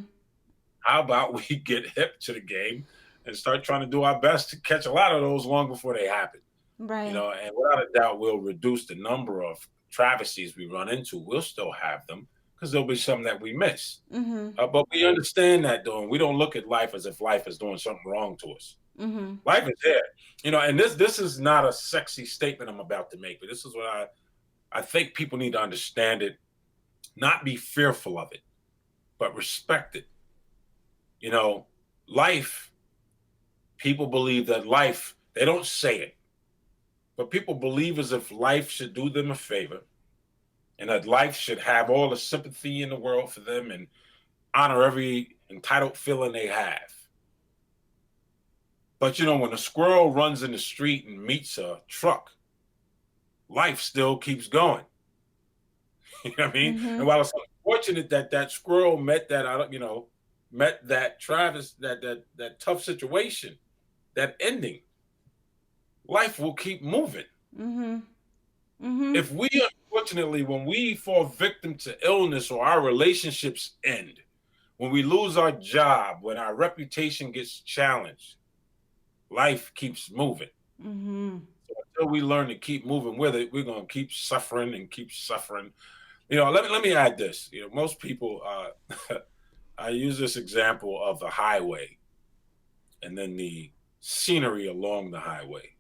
How about we get hip to the game and start trying to do our best to catch a lot of those long before they happen? Right. And without a doubt, we'll reduce the number of travesties we run into. We'll still have them because there'll be some that we miss. Mm-hmm. But we understand that, though, and we don't look at life as if life is doing something wrong to us. Mm-hmm. Life is there, and this is not a sexy statement I'm about to make, but this is what I think people need to understand it, not be fearful of it, but respect it. You know, life, people believe that life, they don't say it, but people believe as if life should do them a favor, and that life should have all the sympathy in the world for them and honor every entitled feeling they have. But when a squirrel runs in the street and meets a truck, life still keeps going. You know what I mean? Mm-hmm. And while it's unfortunate that that squirrel met that, met that Travis, that tough situation, that ending, life will keep moving. Mm-hmm. Mm-hmm. If we, unfortunately, when we fall victim to illness or our relationships end, when we lose our job, when our reputation gets challenged, life keeps moving. Mm-hmm. Until we learn to keep moving with it, we're going to keep suffering and keep suffering. Let me add this. Most people, I use this example of the highway and then the scenery along the highway.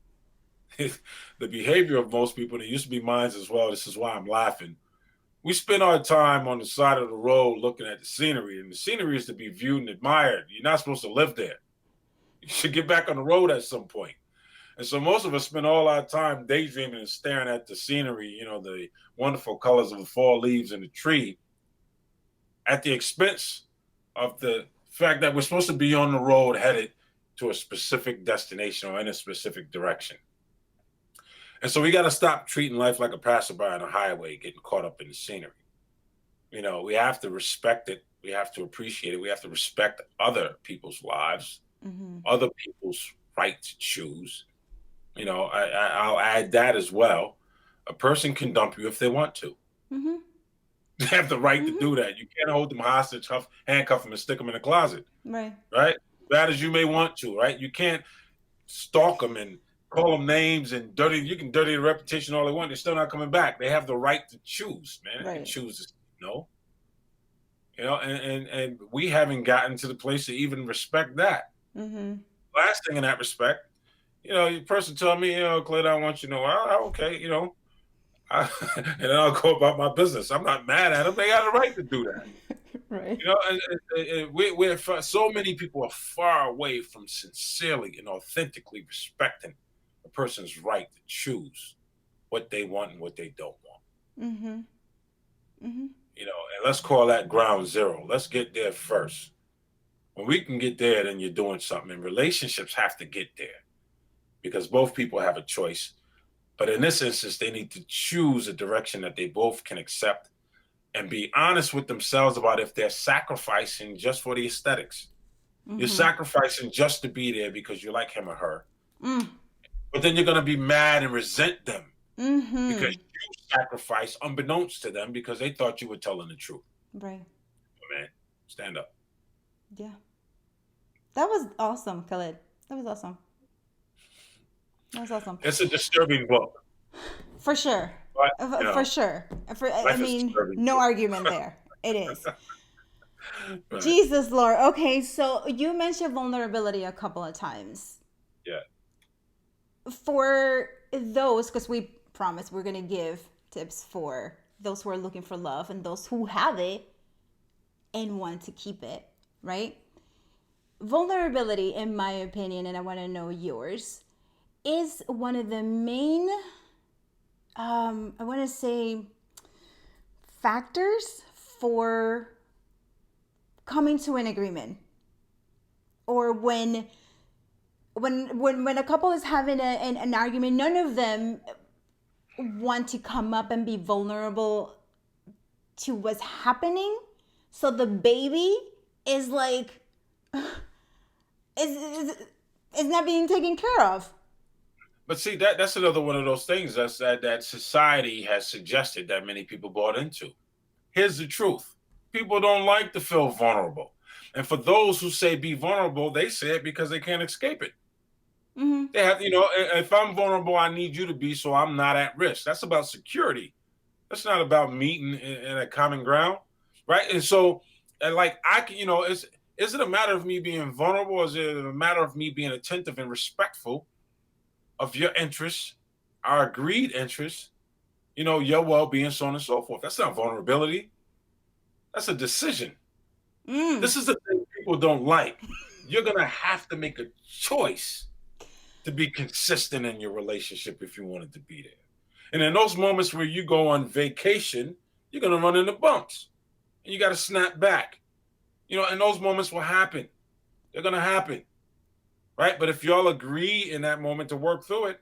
The behavior of most people, and it used to be mine as well. This is why I'm laughing. We spend our time on the side of the road looking at the scenery, and the scenery is to be viewed and admired. You're not supposed to live there. You should get back on the road at some point. And so most of us spend all our time daydreaming and staring at the scenery, the wonderful colors of the fall leaves and the tree, at the expense of the fact that we're supposed to be on the road headed to a specific destination or in a specific direction. And so we got to stop treating life like a passerby on a highway, getting caught up in the scenery. We have to respect it. We have to appreciate it. We have to respect other people's lives, Mm-hmm. other people's right to choose. I'll add that as well. A person can dump you if they want to. Mm-hmm. They have the right to Mm-hmm. do that. You can't hold them hostage, handcuff them, and stick them in a closet, Right. right? Bad as you may want to, right? You can't stalk them and call them names and dirty. You can dirty the reputation all they want. They're still not coming back. They have the right to choose, man. They can Right. choose to say no. And we haven't gotten to the place to even respect that. Mm-hmm. Last thing in that respect, the person tell me, Khalid, I want you to know, okay, and then I'll go about my business. I'm not mad at them. They got a right to do that. Right. So many people are far away from sincerely and authentically respecting a person's right to choose what they want and what they don't want. Mm-hmm. Mm-hmm. And let's call that ground zero. Let's get there first. When we can get there, then you're doing something. And relationships have to get there because both people have a choice. But in this instance, they need to choose a direction that they both can accept and be honest with themselves about if they're sacrificing just for the aesthetics. Mm-hmm. You're sacrificing just to be there because you like him or her. Mm. But then you're going to be mad and resent them Mm-hmm. because you sacrificed unbeknownst to them because they thought you were telling the truth. Right. Man, stand up. Yeah. That was awesome, Khalid. That was awesome. That was awesome. It's a disturbing book. For sure. But, For sure. I life is mean, disturbing. no argument there. It is. Right. Jesus Lord. Okay, so you mentioned vulnerability a couple of times. Yeah. For those, because we promised we're going to give tips for those who are looking for love and those who have it and want to keep it, right? Vulnerability, in my opinion, and I want to know yours, is one of the main, I want to say, factors for coming to an agreement, or when a couple is having an argument, none of them want to come up and be vulnerable to what's happening, so the baby is like is not being taken care of. But see, that's another one of those things that society has suggested that many people bought into. Here's the truth. People don't like to feel vulnerable. And for those who say be vulnerable, they say it because they can't escape it. Mm-hmm. They have, if I'm vulnerable, I need you to be so I'm not at risk. That's about security. That's not about meeting in a common ground, right? And so, like, I can, is it a matter of me being vulnerable, or is it a matter of me being attentive and respectful of your interests, our agreed interests, your well-being, so on and so forth? That's not vulnerability. That's a decision. This is the thing people don't like. You're going to have to make a choice to be consistent in your relationship if you want it to be there. And in those moments where you go on vacation, you're going to run into bumps. And you got to snap back. And those moments will happen. They're going to happen. Right? But if y'all agree in that moment to work through it,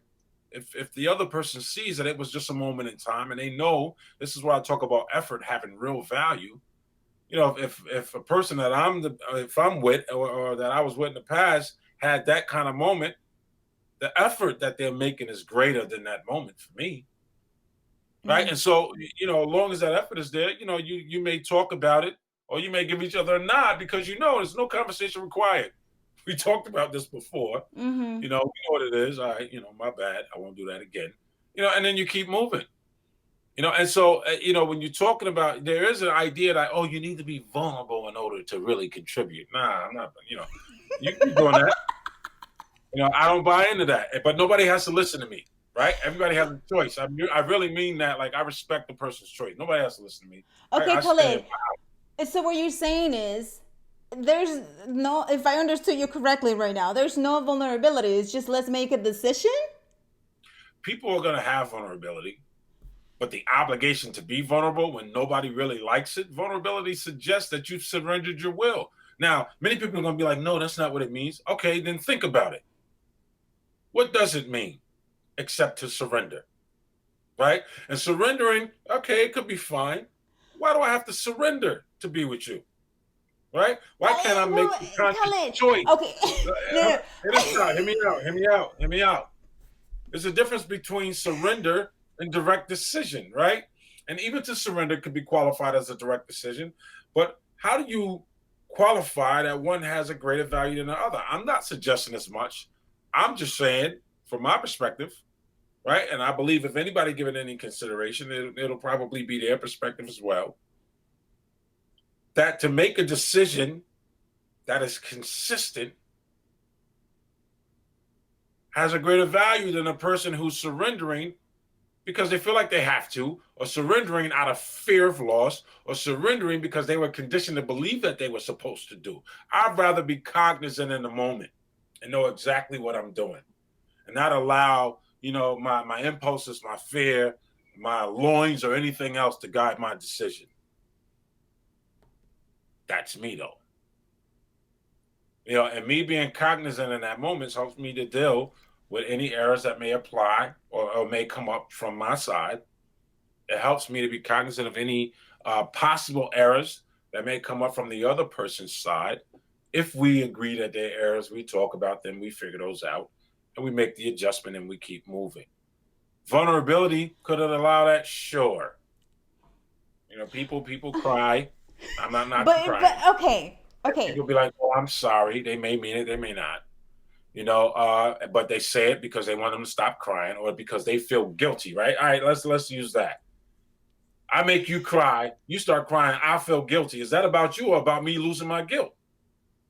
if the other person sees that it was just a moment in time and they know, this is where I talk about effort having real value. If a person that I'm with or that I was with in the past had that kind of moment, the effort that they're making is greater than that moment for me. Right. And so, as long as that effort is there, you may talk about it or you may give each other a nod because there's no conversation required. We talked about this before. Mm-hmm. We know what it is. All right, my bad. I won't do that again. And then you keep moving. And so, when you're talking about, there is an idea that, you need to be vulnerable in order to really contribute. Nah, I'm not, you keep doing that. I don't buy into that, but nobody has to listen to me, right? Everybody has a choice. I really mean that. Like, I respect the person's choice. Nobody has to listen to me. Okay, Khalid. So what you're saying is, there's no, if I understood you correctly right now, there's no vulnerability. It's just let's make a decision. People are going to have vulnerability, but the obligation to be vulnerable when nobody really likes it, vulnerability suggests that you've surrendered your will. Now, many people are going to be like, no, that's not what it means. Okay, then think about it. What does it mean? except to surrender, right? And surrendering, okay, it could be fine. Why do I have to surrender to be with you, right? Why can't I make Well, the conscious Khalid, choice? okay. No, Hear this out. Hear me out. Hear me out. Hear me out. There's a difference between surrender and direct decision, right? And even to surrender could be qualified as a direct decision. But how do you qualify that one has a greater value than the other? I'm not suggesting as much. I'm just saying, from my perspective, right? And I believe if anybody given any consideration, it'll probably be their perspective as well. That to make a decision that is consistent has a greater value than a person who's surrendering because they feel like they have to, or surrendering out of fear of loss, or surrendering because they were conditioned to believe that they were supposed to do. I'd rather be cognizant in the moment and know exactly what I'm doing and not allow, my impulses, my fear, my loins, or anything else to guide my decision. That's me, though. And me being cognizant in that moment helps me to deal with any errors that may apply or may come up from my side. It helps me to be cognizant of any possible errors that may come up from the other person's side. If we agree that they're errors, we talk about them, we figure those out, and we make the adjustment and we keep moving. Vulnerability, could it allow that? Sure. People cry. I'm not crying. But okay. People be like, "Oh, I'm sorry." They may mean it, they may not. But they say it because they want them to stop crying or because they feel guilty, right? All right, let's use that. I make you cry, you start crying, I feel guilty. Is that about you or about me losing my guilt?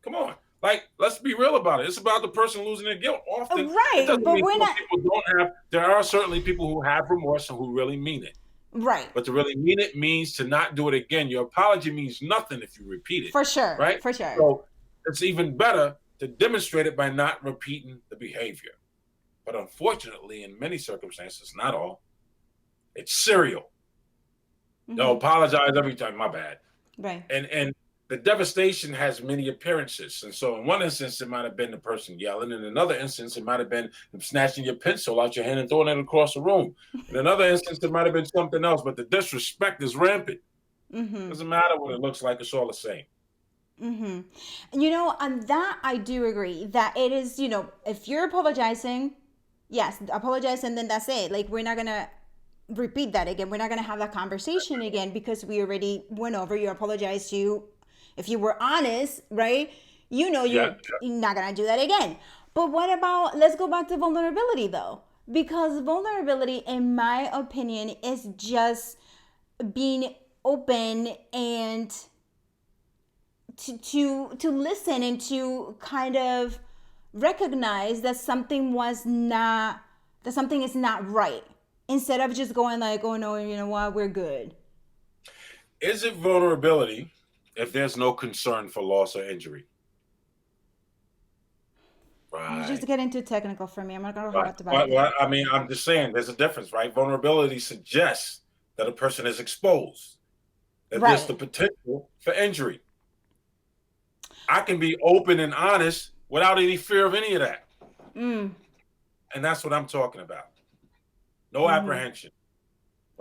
Come on. Like, let's be real about it. It's about the person losing their guilt. Often, it Right, doesn't but mean we're some not people don't have. There are certainly people who have remorse and who really mean it. right. But to really mean it means to not do it again. Your apology means nothing if you repeat it, For sure. right? For sure. So it's even better to demonstrate it by not repeating the behavior. But unfortunately, in many circumstances, not all, it's serial. They'll apologize every time. My bad. Right. And the devastation has many appearances. And so in one instance, it might have been the person yelling. In another instance, it might have been them snatching your pencil out your hand and throwing it across the room. In another instance, it might have been something else, but the disrespect is rampant. Doesn't matter what it looks like, it's all the same. On that I do agree that it is, if you're apologizing, yes, apologize and then that's it. Like, we're not gonna repeat that again. We're not gonna have that conversation again because we already went over. You apologized to, if you were honest, right? You're not gonna do that again. But what about, let's go back to vulnerability though, because vulnerability, in my opinion, is just being open and to listen and to kind of recognize that something is not right, instead of just going like, oh no, you know what, we're good. Is it vulnerability if there's no concern for loss or injury? You Right. just get into technical for me. I'm not gonna Right. talk about it. I mean, I'm just saying there's a difference, right? Vulnerability suggests that a person is exposed, that there's the Right. potential for injury. I can be open and honest without any fear of any of that. And that's what I'm talking about. No apprehension,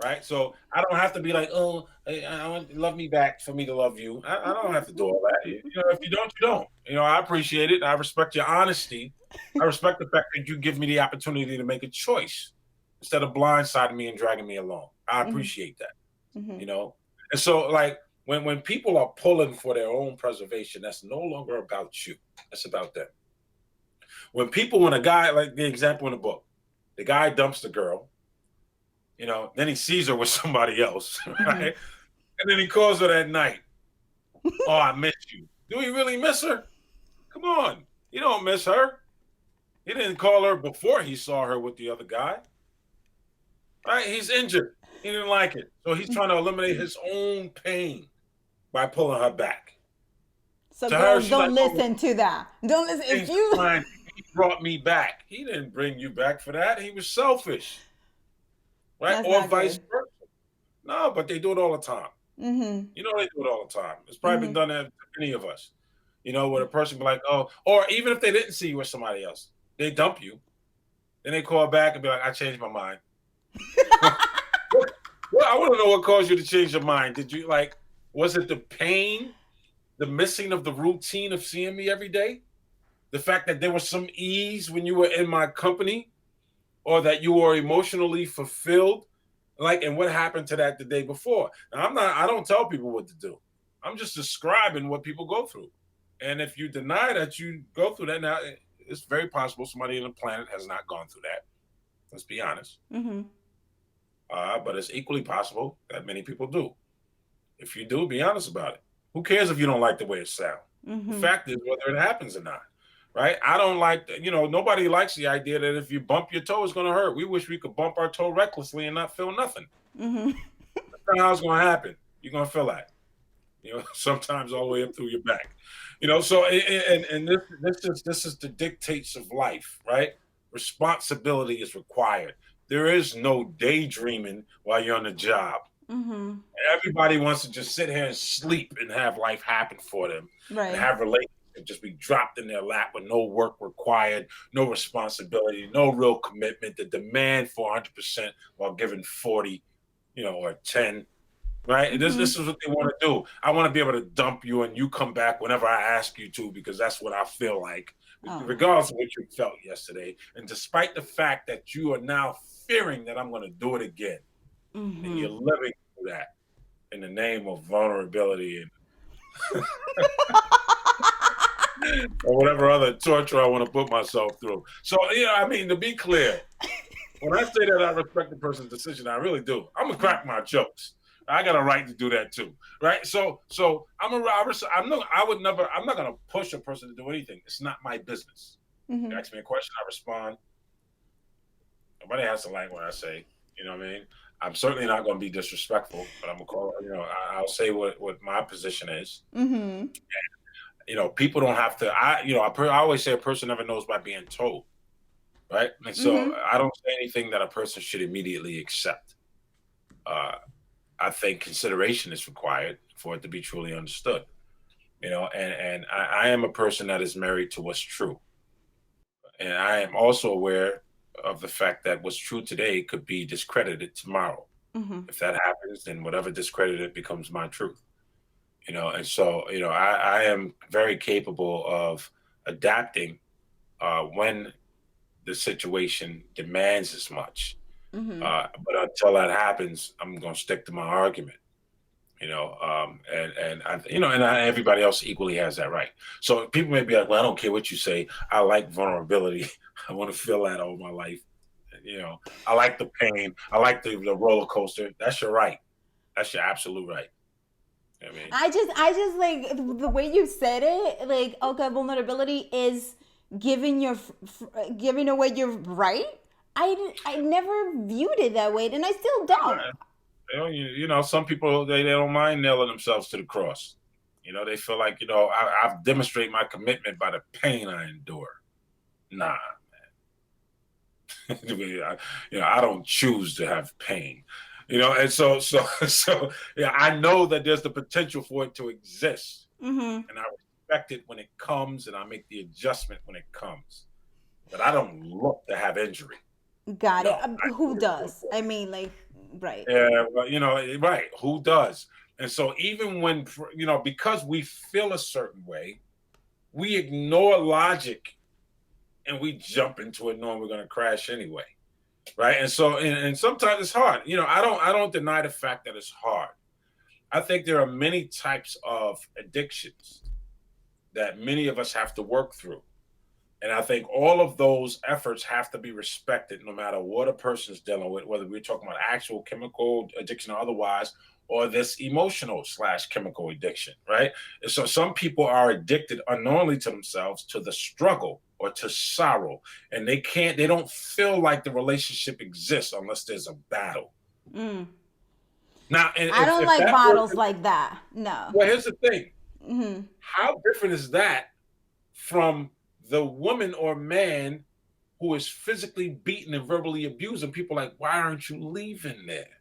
right? So I don't have to be like, oh, I want love me back for me to love you. I don't have to do all that. If you don't, you don't. I appreciate it. I respect your honesty. I respect the fact that you give me the opportunity to make a choice instead of blindsiding me and dragging me along. I appreciate that. And so, like, when people are pulling for their own preservation, that's no longer about you. That's about them. When a guy, like the example in the book, the guy dumps the girl, then he sees her with somebody else, right? And then he calls her that night. Oh, I miss you. Do he really miss her? Come on. You don't miss her. He didn't call her before he saw her with the other guy. Right? He's injured. He didn't like it. So he's trying to eliminate his own pain by pulling her back. So To her, girls, she's don't like, listen to that. Don't listen. If you he brought me back. He didn't bring you back for that. He was selfish. Right? That's Or not vice good. versa. No, but they do it all the time. They do it all the time. It's probably been done to many of us. Where a person be like, oh, or even if they didn't see you with somebody else, they dump you. Then they call back and be like, I changed my mind. Well, I want to know what caused you to change your mind. Did you like, was it the pain, the missing of the routine of seeing me every day? The fact that there was some ease when you were in my company, or that you were emotionally fulfilled? Like, and what happened to that the day before? Now, I don't tell people what to do. I'm just describing what people go through. And if you deny that you go through that, now it's very possible somebody on the planet has not gone through that. Let's be honest. Mm-hmm. But it's equally possible that many people do. If you do, be honest about it. Who cares if you don't like the way it sounds? Mm-hmm. The fact is whether it happens or not, right? I don't like, nobody likes the idea that if you bump your toe, it's going to hurt. We wish we could bump our toe recklessly and not feel nothing. Mm-hmm. That's not how it's going to happen. You're going to feel that, sometimes all the way up through your back. So and this is the dictates of life, right? Responsibility is required. There is no daydreaming while you're on the job. Mm-hmm. Everybody wants to just sit here and sleep and have life happen for them, Right. and have relationships just be dropped in their lap with no work required, no responsibility, no real commitment. The demand for 100% while giving 40, or 10. Right. And Mm-hmm. this is what they want to do. I want to be able to dump you and you come back whenever I ask you to, because that's what I feel like, regardless of what you felt yesterday. And despite the fact that you are now fearing that I'm going to do it again, Mm-hmm. and you're living through that in the name of vulnerability and or whatever other torture I want to put myself through. So, to be clear, when I say that I respect the person's decision, I really do. I'm gonna crack my jokes. I got a right to do that too, right? So I'm not gonna push a person to do anything. It's not my business. Mm-hmm. You ask me a question, I respond. Nobody has to like what I say. You know what I mean? I'm certainly not going to be disrespectful, but I'm gonna call. I'll say what my position is. Mm-hmm. And, people don't have to. I always say a person never knows by being told, right? And so I don't say anything that a person should immediately accept. I think consideration is required for it to be truly understood. And I am a person that is married to what's true, and I am also aware of the fact that what's true today could be discredited tomorrow. Mm-hmm. If that happens, then whatever discredited becomes my truth. And so I am very capable of adapting when the situation demands as much. Mm-hmm. But until that happens, I'm going to stick to my argument. Everybody else equally has that right. So people may be like, well, I don't care what you say. I like vulnerability. I want to feel that all my life. I like the pain. I like the roller coaster. That's your right. That's your absolute right. I just like the way you said it. Like, okay, vulnerability is giving away your right. I never viewed it that way, and I still don't. Some people they don't mind nailing themselves to the cross. They feel like I've demonstrated my commitment by the pain I endure. Nah, man. I don't choose to have pain. And so I know that there's the potential for it to exist, and I respect it when it comes, and I make the adjustment when it comes. But I don't look to have injury. Got it. Who does? I mean, like, right. Yeah, well, right. Who does? And so even when, because we feel a certain way, we ignore logic and we jump into it knowing we're going to crash anyway. Right. And so, and sometimes it's hard. I don't deny the fact that it's hard. I think there are many types of addictions that many of us have to work through. And I think all of those efforts have to be respected no matter what a person's dealing with, whether we're talking about actual chemical addiction or otherwise, or this emotional / chemical addiction, right? And so some people are addicted unknowingly to themselves, to the struggle or to sorrow, and they don't feel like the relationship exists unless there's a battle. Now, and I don't like bottles like that. No. Well, here's the thing. How different is that from the woman or man who is physically beaten and verbally abused, and people are like, why aren't you leaving there?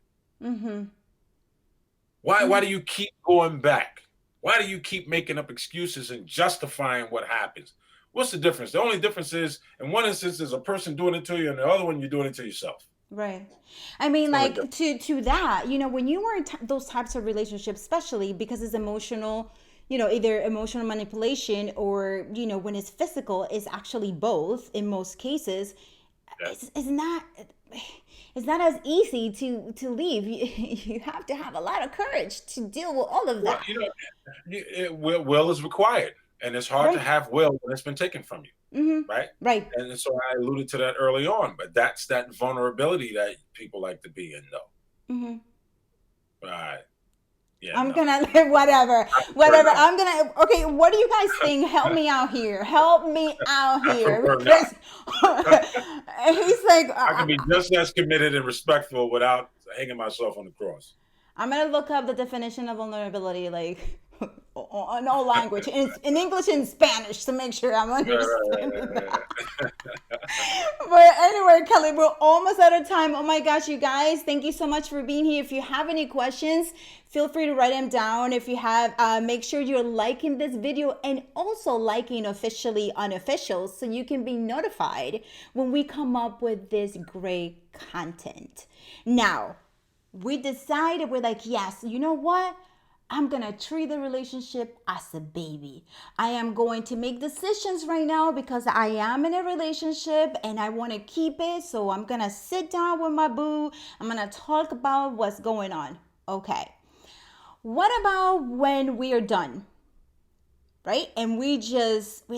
Why do you keep going back? Why do you keep making up excuses and justifying what happens? What's the difference? The only difference is, in one instance, is a person doing it to you, and the other one, you're doing it to yourself. Right. I mean, It's the only like difference. to that, when you are in those types of relationships, especially because it's emotional, either emotional manipulation or, when it's physical, it's actually both in most cases. Yeah. It's not as easy to leave. You have to have a lot of courage to deal with all of Well, that. will is required, and it's hard to Right. have will when it's been taken from you, Mm-hmm. right? Right. And so I alluded to that early on, but that's that vulnerability that people like to be in, though. Mm-hmm. Right? Yeah, I'm no, gonna whatever, I prefer whatever. not. I'm gonna. Okay, what do you guys think? Help me out here. Help me out I here prefer not. because he's like, I can be just as committed and respectful without hanging myself on the cross. I'm gonna look up the definition of vulnerability, like in all language, in English and Spanish, to make sure I'm understanding that. But anyway, Kelly, we're almost out of time. Oh my gosh, you guys, thank you so much for being here. If you have any questions, feel free to write them down. If you have, make sure you're liking this video and also liking Officially Unofficial so you can be notified when we come up with this great content. Now, we decided, we're like, yes, you know what? I'm going to treat the relationship as a baby. I am going to make decisions right now because I am in a relationship and I want to keep it. So I'm going to sit down with my boo. I'm going to talk about what's going on. Okay. What about when we are done? Right? And we're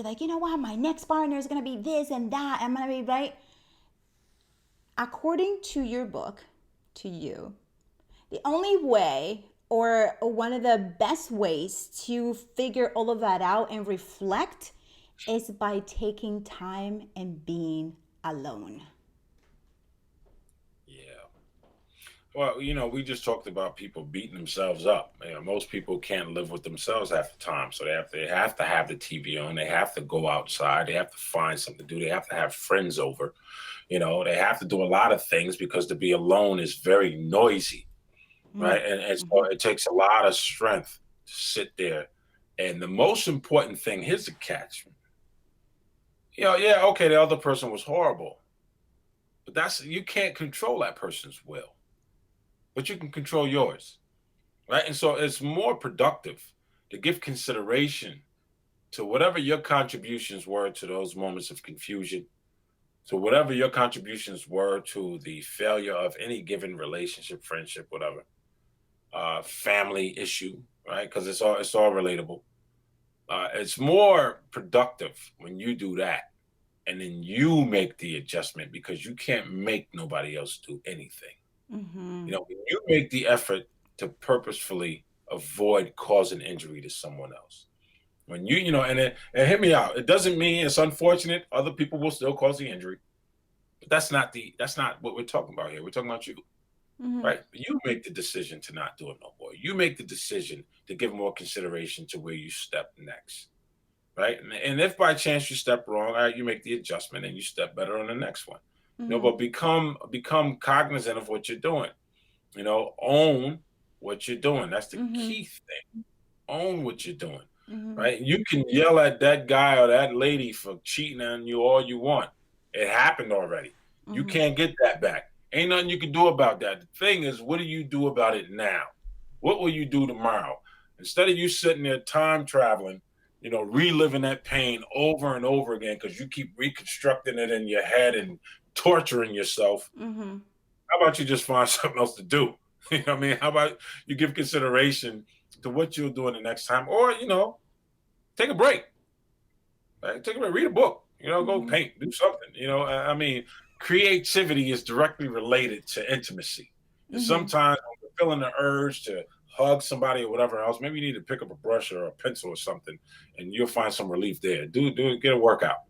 like, you know what? My next partner is going to be this and that. I'm going to be right. According to your book, to you, the only way or one of the best ways to figure all of that out and reflect is by taking time and being alone. Yeah. Well, we just talked about people beating themselves up. Most people can't live with themselves half the time, so they have to have the TV on. They have to go outside. They have to find something to do. They have to have friends over. They have to do a lot of things because to be alone is very noisy, right? And so Mm-hmm. it takes a lot of strength to sit there. And the most important thing, here's the catch. Yeah, okay, the other person was horrible, but you can't control that person's will, but you can control yours, right? And so it's more productive to give consideration to whatever your contributions were to those moments of confusion, to whatever your contributions were to the failure of any given relationship, friendship, whatever, family issue, right? Because it's all relatable. It's more productive when you do that, and then you make the adjustment because you can't make nobody else do anything. Mm-hmm. When you make the effort to purposefully avoid causing injury to someone else. When and hit me out. It doesn't mean it's unfortunate. Other people will still cause the injury, but that's not what we're talking about here. We're talking about you, Mm-hmm. right? You make the decision to not do it no more. You make the decision to give more consideration to where you step next, right? And if by chance you step wrong, all right, you make the adjustment and you step better on the next one. Mm-hmm. But become cognizant of what you're doing. Own what you're doing. That's the Mm-hmm. key thing. Own what you're doing, Mm-hmm. right? You can yell at that guy or that lady for cheating on you all you want. It happened already. You Mm-hmm. can't get that back. Ain't nothing you can do about that. The thing is, what do you do about it now? What will you do tomorrow? Instead of you sitting there time traveling, reliving that pain over and over again because you keep reconstructing it in your head and torturing yourself. Mm-hmm. How about you just find something else to do? You know what I mean? How about you give consideration to what you'll do in the next time? Or, take a break. Right? Take a break, read a book, go Mm-hmm. paint, do something. I mean, creativity is directly related to intimacy. And Mm-hmm. sometimes when you're feeling the urge to hug somebody or whatever else, maybe you need to pick up a brush or a pencil or something, and you'll find some relief there. Get a workout.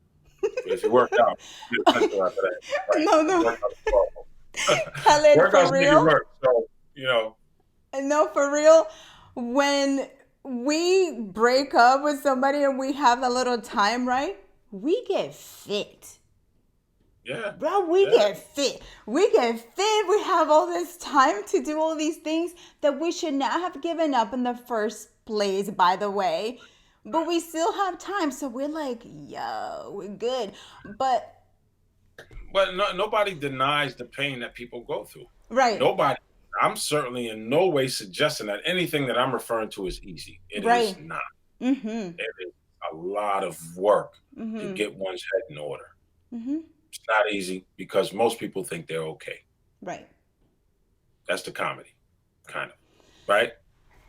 If you work out, get a pencil after that. Right. No, Because no. workout is powerful. Khalid, for Workouts make it real? work. So, you know, No, for real. When we break up with somebody and we have a little time, right? We get fit. yeah, Bro, we yeah. get fit. We get fit. We have all this time to do all these things that we should not have given up in the first place, by the way. but we still have time. So we're like, yo, we're good. But But nobody denies the pain that people go through. right, Nobody. I'm certainly in no way suggesting that anything that I'm referring to is easy. It is right. not. Mm-hmm. It is a lot of work to Mm-hmm. get one's head in order. Mm-hmm. It's not easy because most people think they're okay. Right. That's the comedy, kind of, right?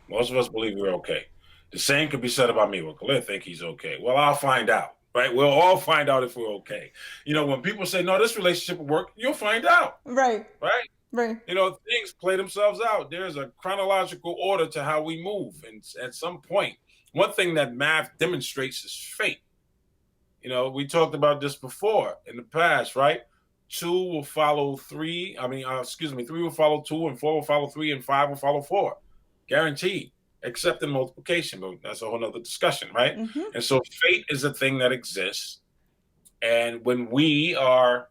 Most of us believe we're okay. The same could be said about me. Well, Khalid think he's okay. Well, I'll find out, right? We'll all find out if we're okay. When people say, no, this relationship will work, you'll find out, Right. right? Right. Things play themselves out. There's a chronological order to how we move. And at some point, one thing that math demonstrates is fate. We talked about this before in the past, right? Two will follow three. Three will follow two, and four will follow three, and five will follow four. Guaranteed, except in multiplication, but that's a whole nother discussion, right? Mm-hmm. And so fate is a thing that exists. And when we are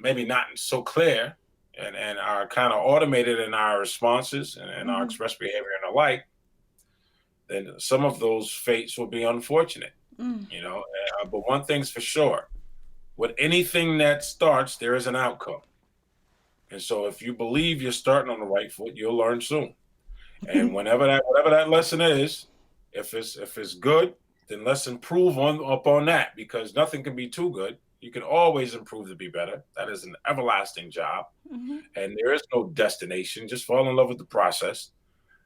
maybe not so clear and are kind of automated in our responses and our Mm-hmm. express behavior and the like, then some of those fates will be unfortunate, Mm. But one thing's for sure, with anything that starts, there is an outcome. And so if you believe you're starting on the right foot, you'll learn soon. And whatever that lesson is, if it's good, then let's improve upon that, because nothing can be too good. You can always improve to be better. That is an everlasting job. Mm-hmm. And there is no destination. Just fall in love with the process.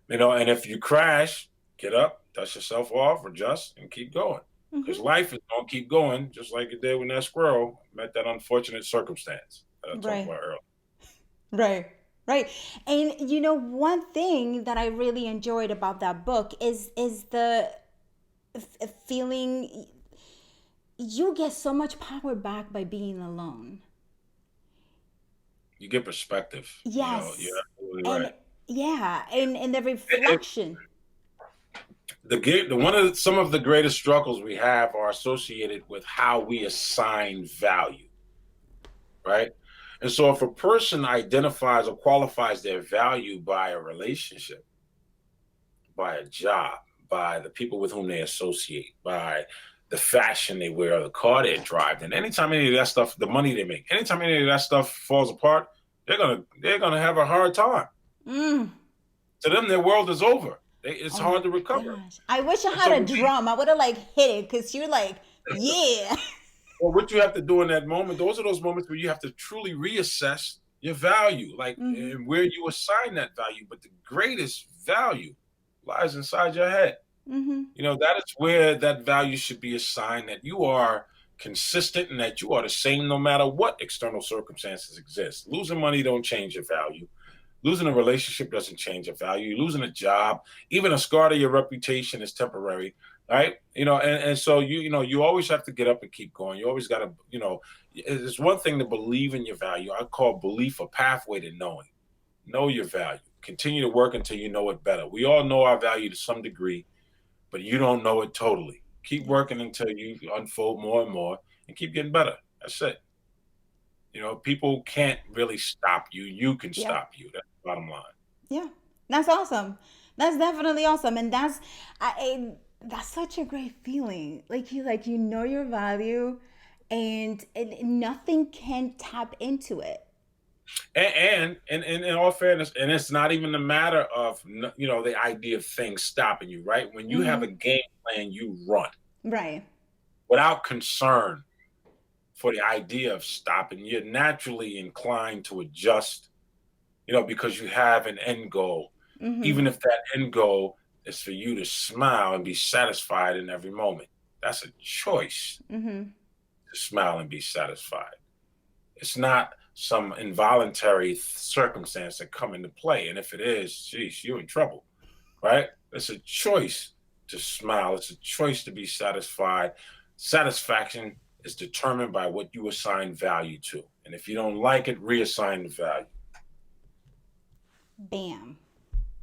And if you crash, get up, dust yourself off, adjust, and keep going. Because Mm-hmm. life is going to keep going, just like it did when that squirrel met that unfortunate circumstance that I talked Right. about earlier. Right. Right. And one thing that I really enjoyed about that book is the feeling you get so much power back by being alone. You get perspective. You're Yes. absolutely And right. yeah, and the It, reflection. some of the greatest struggles we have are associated with how we assign value, right? And so if a person identifies or qualifies their value by a relationship, by a job, by the people with whom they associate, by the fashion they wear, or the car they drive, and anytime any of that stuff, the money they make, anytime any of that stuff falls apart, they're gonna have a hard time. Mm. To them, their world is over. It's Oh hard to recover. gosh. I wish I And so had a drum. I would have like hit it because you're like, yeah. well, what you have to do in that moment, those are those moments where you have to truly reassess your value, like, Mm-hmm. and where you assign that value. But the greatest value lies inside your head. Mm-hmm. That is where that value should be assigned, that you are consistent and that you are the same no matter what external circumstances exist. Losing money don't change your value. Losing a relationship doesn't change your value. Losing a job, even a scar to your reputation, is temporary, right? And so you always have to get up and keep going. You always got to, it's one thing to believe in your value. I call belief a pathway to knowing. Know your value. Continue to work until you know it better. We all know our value to some degree, but you don't know it totally. Keep working until you unfold more and more and keep getting better. That's it. People can't really stop you. You can Yeah. stop you. That's the bottom line. Yeah. That's awesome. That's definitely awesome. And that's such a great feeling. Like you know your value and nothing can tap into it. And in all fairness, and it's not even a matter of the idea of things stopping you, right? When you have Mm-hmm. a game plan, you run Right. without concern for the idea of stopping. You're naturally inclined to adjust, because you have an end goal, Mm-hmm. even if that end goal is for you to smile and be satisfied in every moment. That's a choice, Mm-hmm. to smile and be satisfied. It's not some involuntary circumstance that come into play. And if it is, geez, you're in trouble, right? It's a choice to smile. It's a choice to be satisfied. Satisfaction is determined by what you assign value to. And if you don't like it, reassign the value. Bam.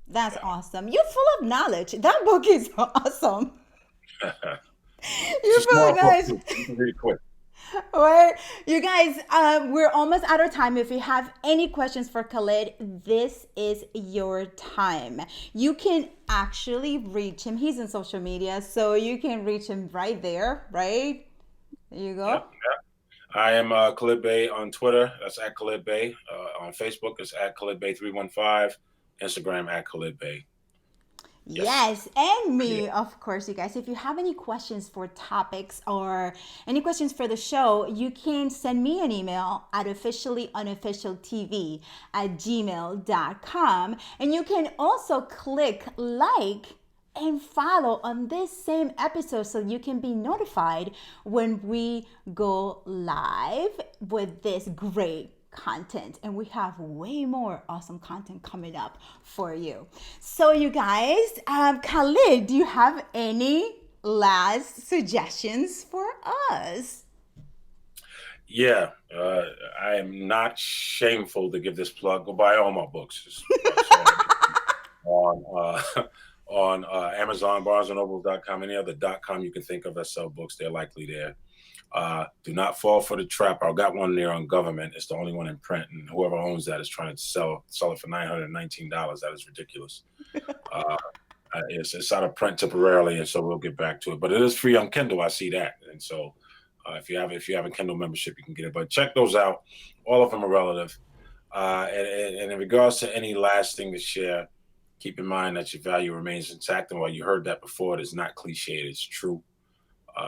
That's Yeah. awesome. You're full of knowledge. That book is awesome. It's You're a full small of book, knowledge. too. You can read it quick. Well, you guys, we're almost out of time. If you have any questions for Khalid, this is your time. You can actually reach him. He's in social media, so you can reach him right there, right? There you go. Yep. I am Khalid Bey on Twitter. That's at Khalid Bey. On Facebook, it's at Khalid Bey 315. Instagram at Khalid Bey. Yes. Yes, and Yeah. me, of course, you guys. If you have any questions for topics or any questions for the show, you can send me an email at officially-unofficialtv@gmail.com. And you can also click like and follow on this same episode so you can be notified when we go live with this great content, and we have way more awesome content coming up for you. So you guys, Khalid, do you have any last suggestions for us? Yeah. I am not shameful to give this plug. Go buy all my books. That's all I can on Amazon, BarnesandNoble.com, any other .com you can think of that sell books. They're likely there. Do not fall for the trap. I've got one there on government. It's the only one in print, and whoever owns that is trying to sell it for $919. That is ridiculous. Uh, it's out of print temporarily, and so we'll get back to it. But it is free on Kindle. I see that, and so if you have a Kindle membership, you can get it. But check those out. All of them are relative. And in regards to any last thing to share, keep in mind that your value remains intact. And while you heard that before, it is not cliche. It's true.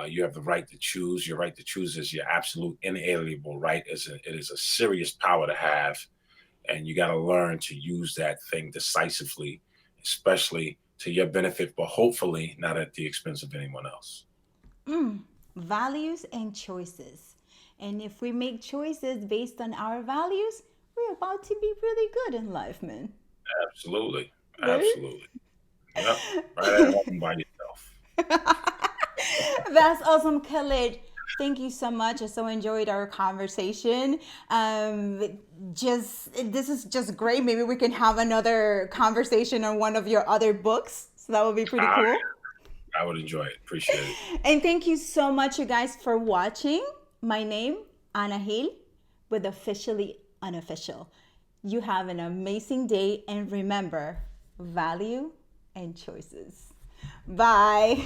You have the right to choose. Your right to choose is your absolute inalienable right. It is a serious power to have. And you got to learn to use that thing decisively, especially to your benefit, but hopefully not at the expense of anyone else. Values and choices. And if we make choices based on our values, we're about to be really good in life, man. Absolutely. Right? Absolutely. Yep. Right at home by yourself. That's awesome, Khalid. Thank you so much. I so enjoyed our conversation. Just this is just great. Maybe we can have another conversation on one of your other books. So that would be pretty I, cool. I would enjoy it. Appreciate it. And thank you so much, you guys, for watching. My name, Anna Hill, with Officially Unofficial. You have an amazing day, and remember, value and choices. Bye.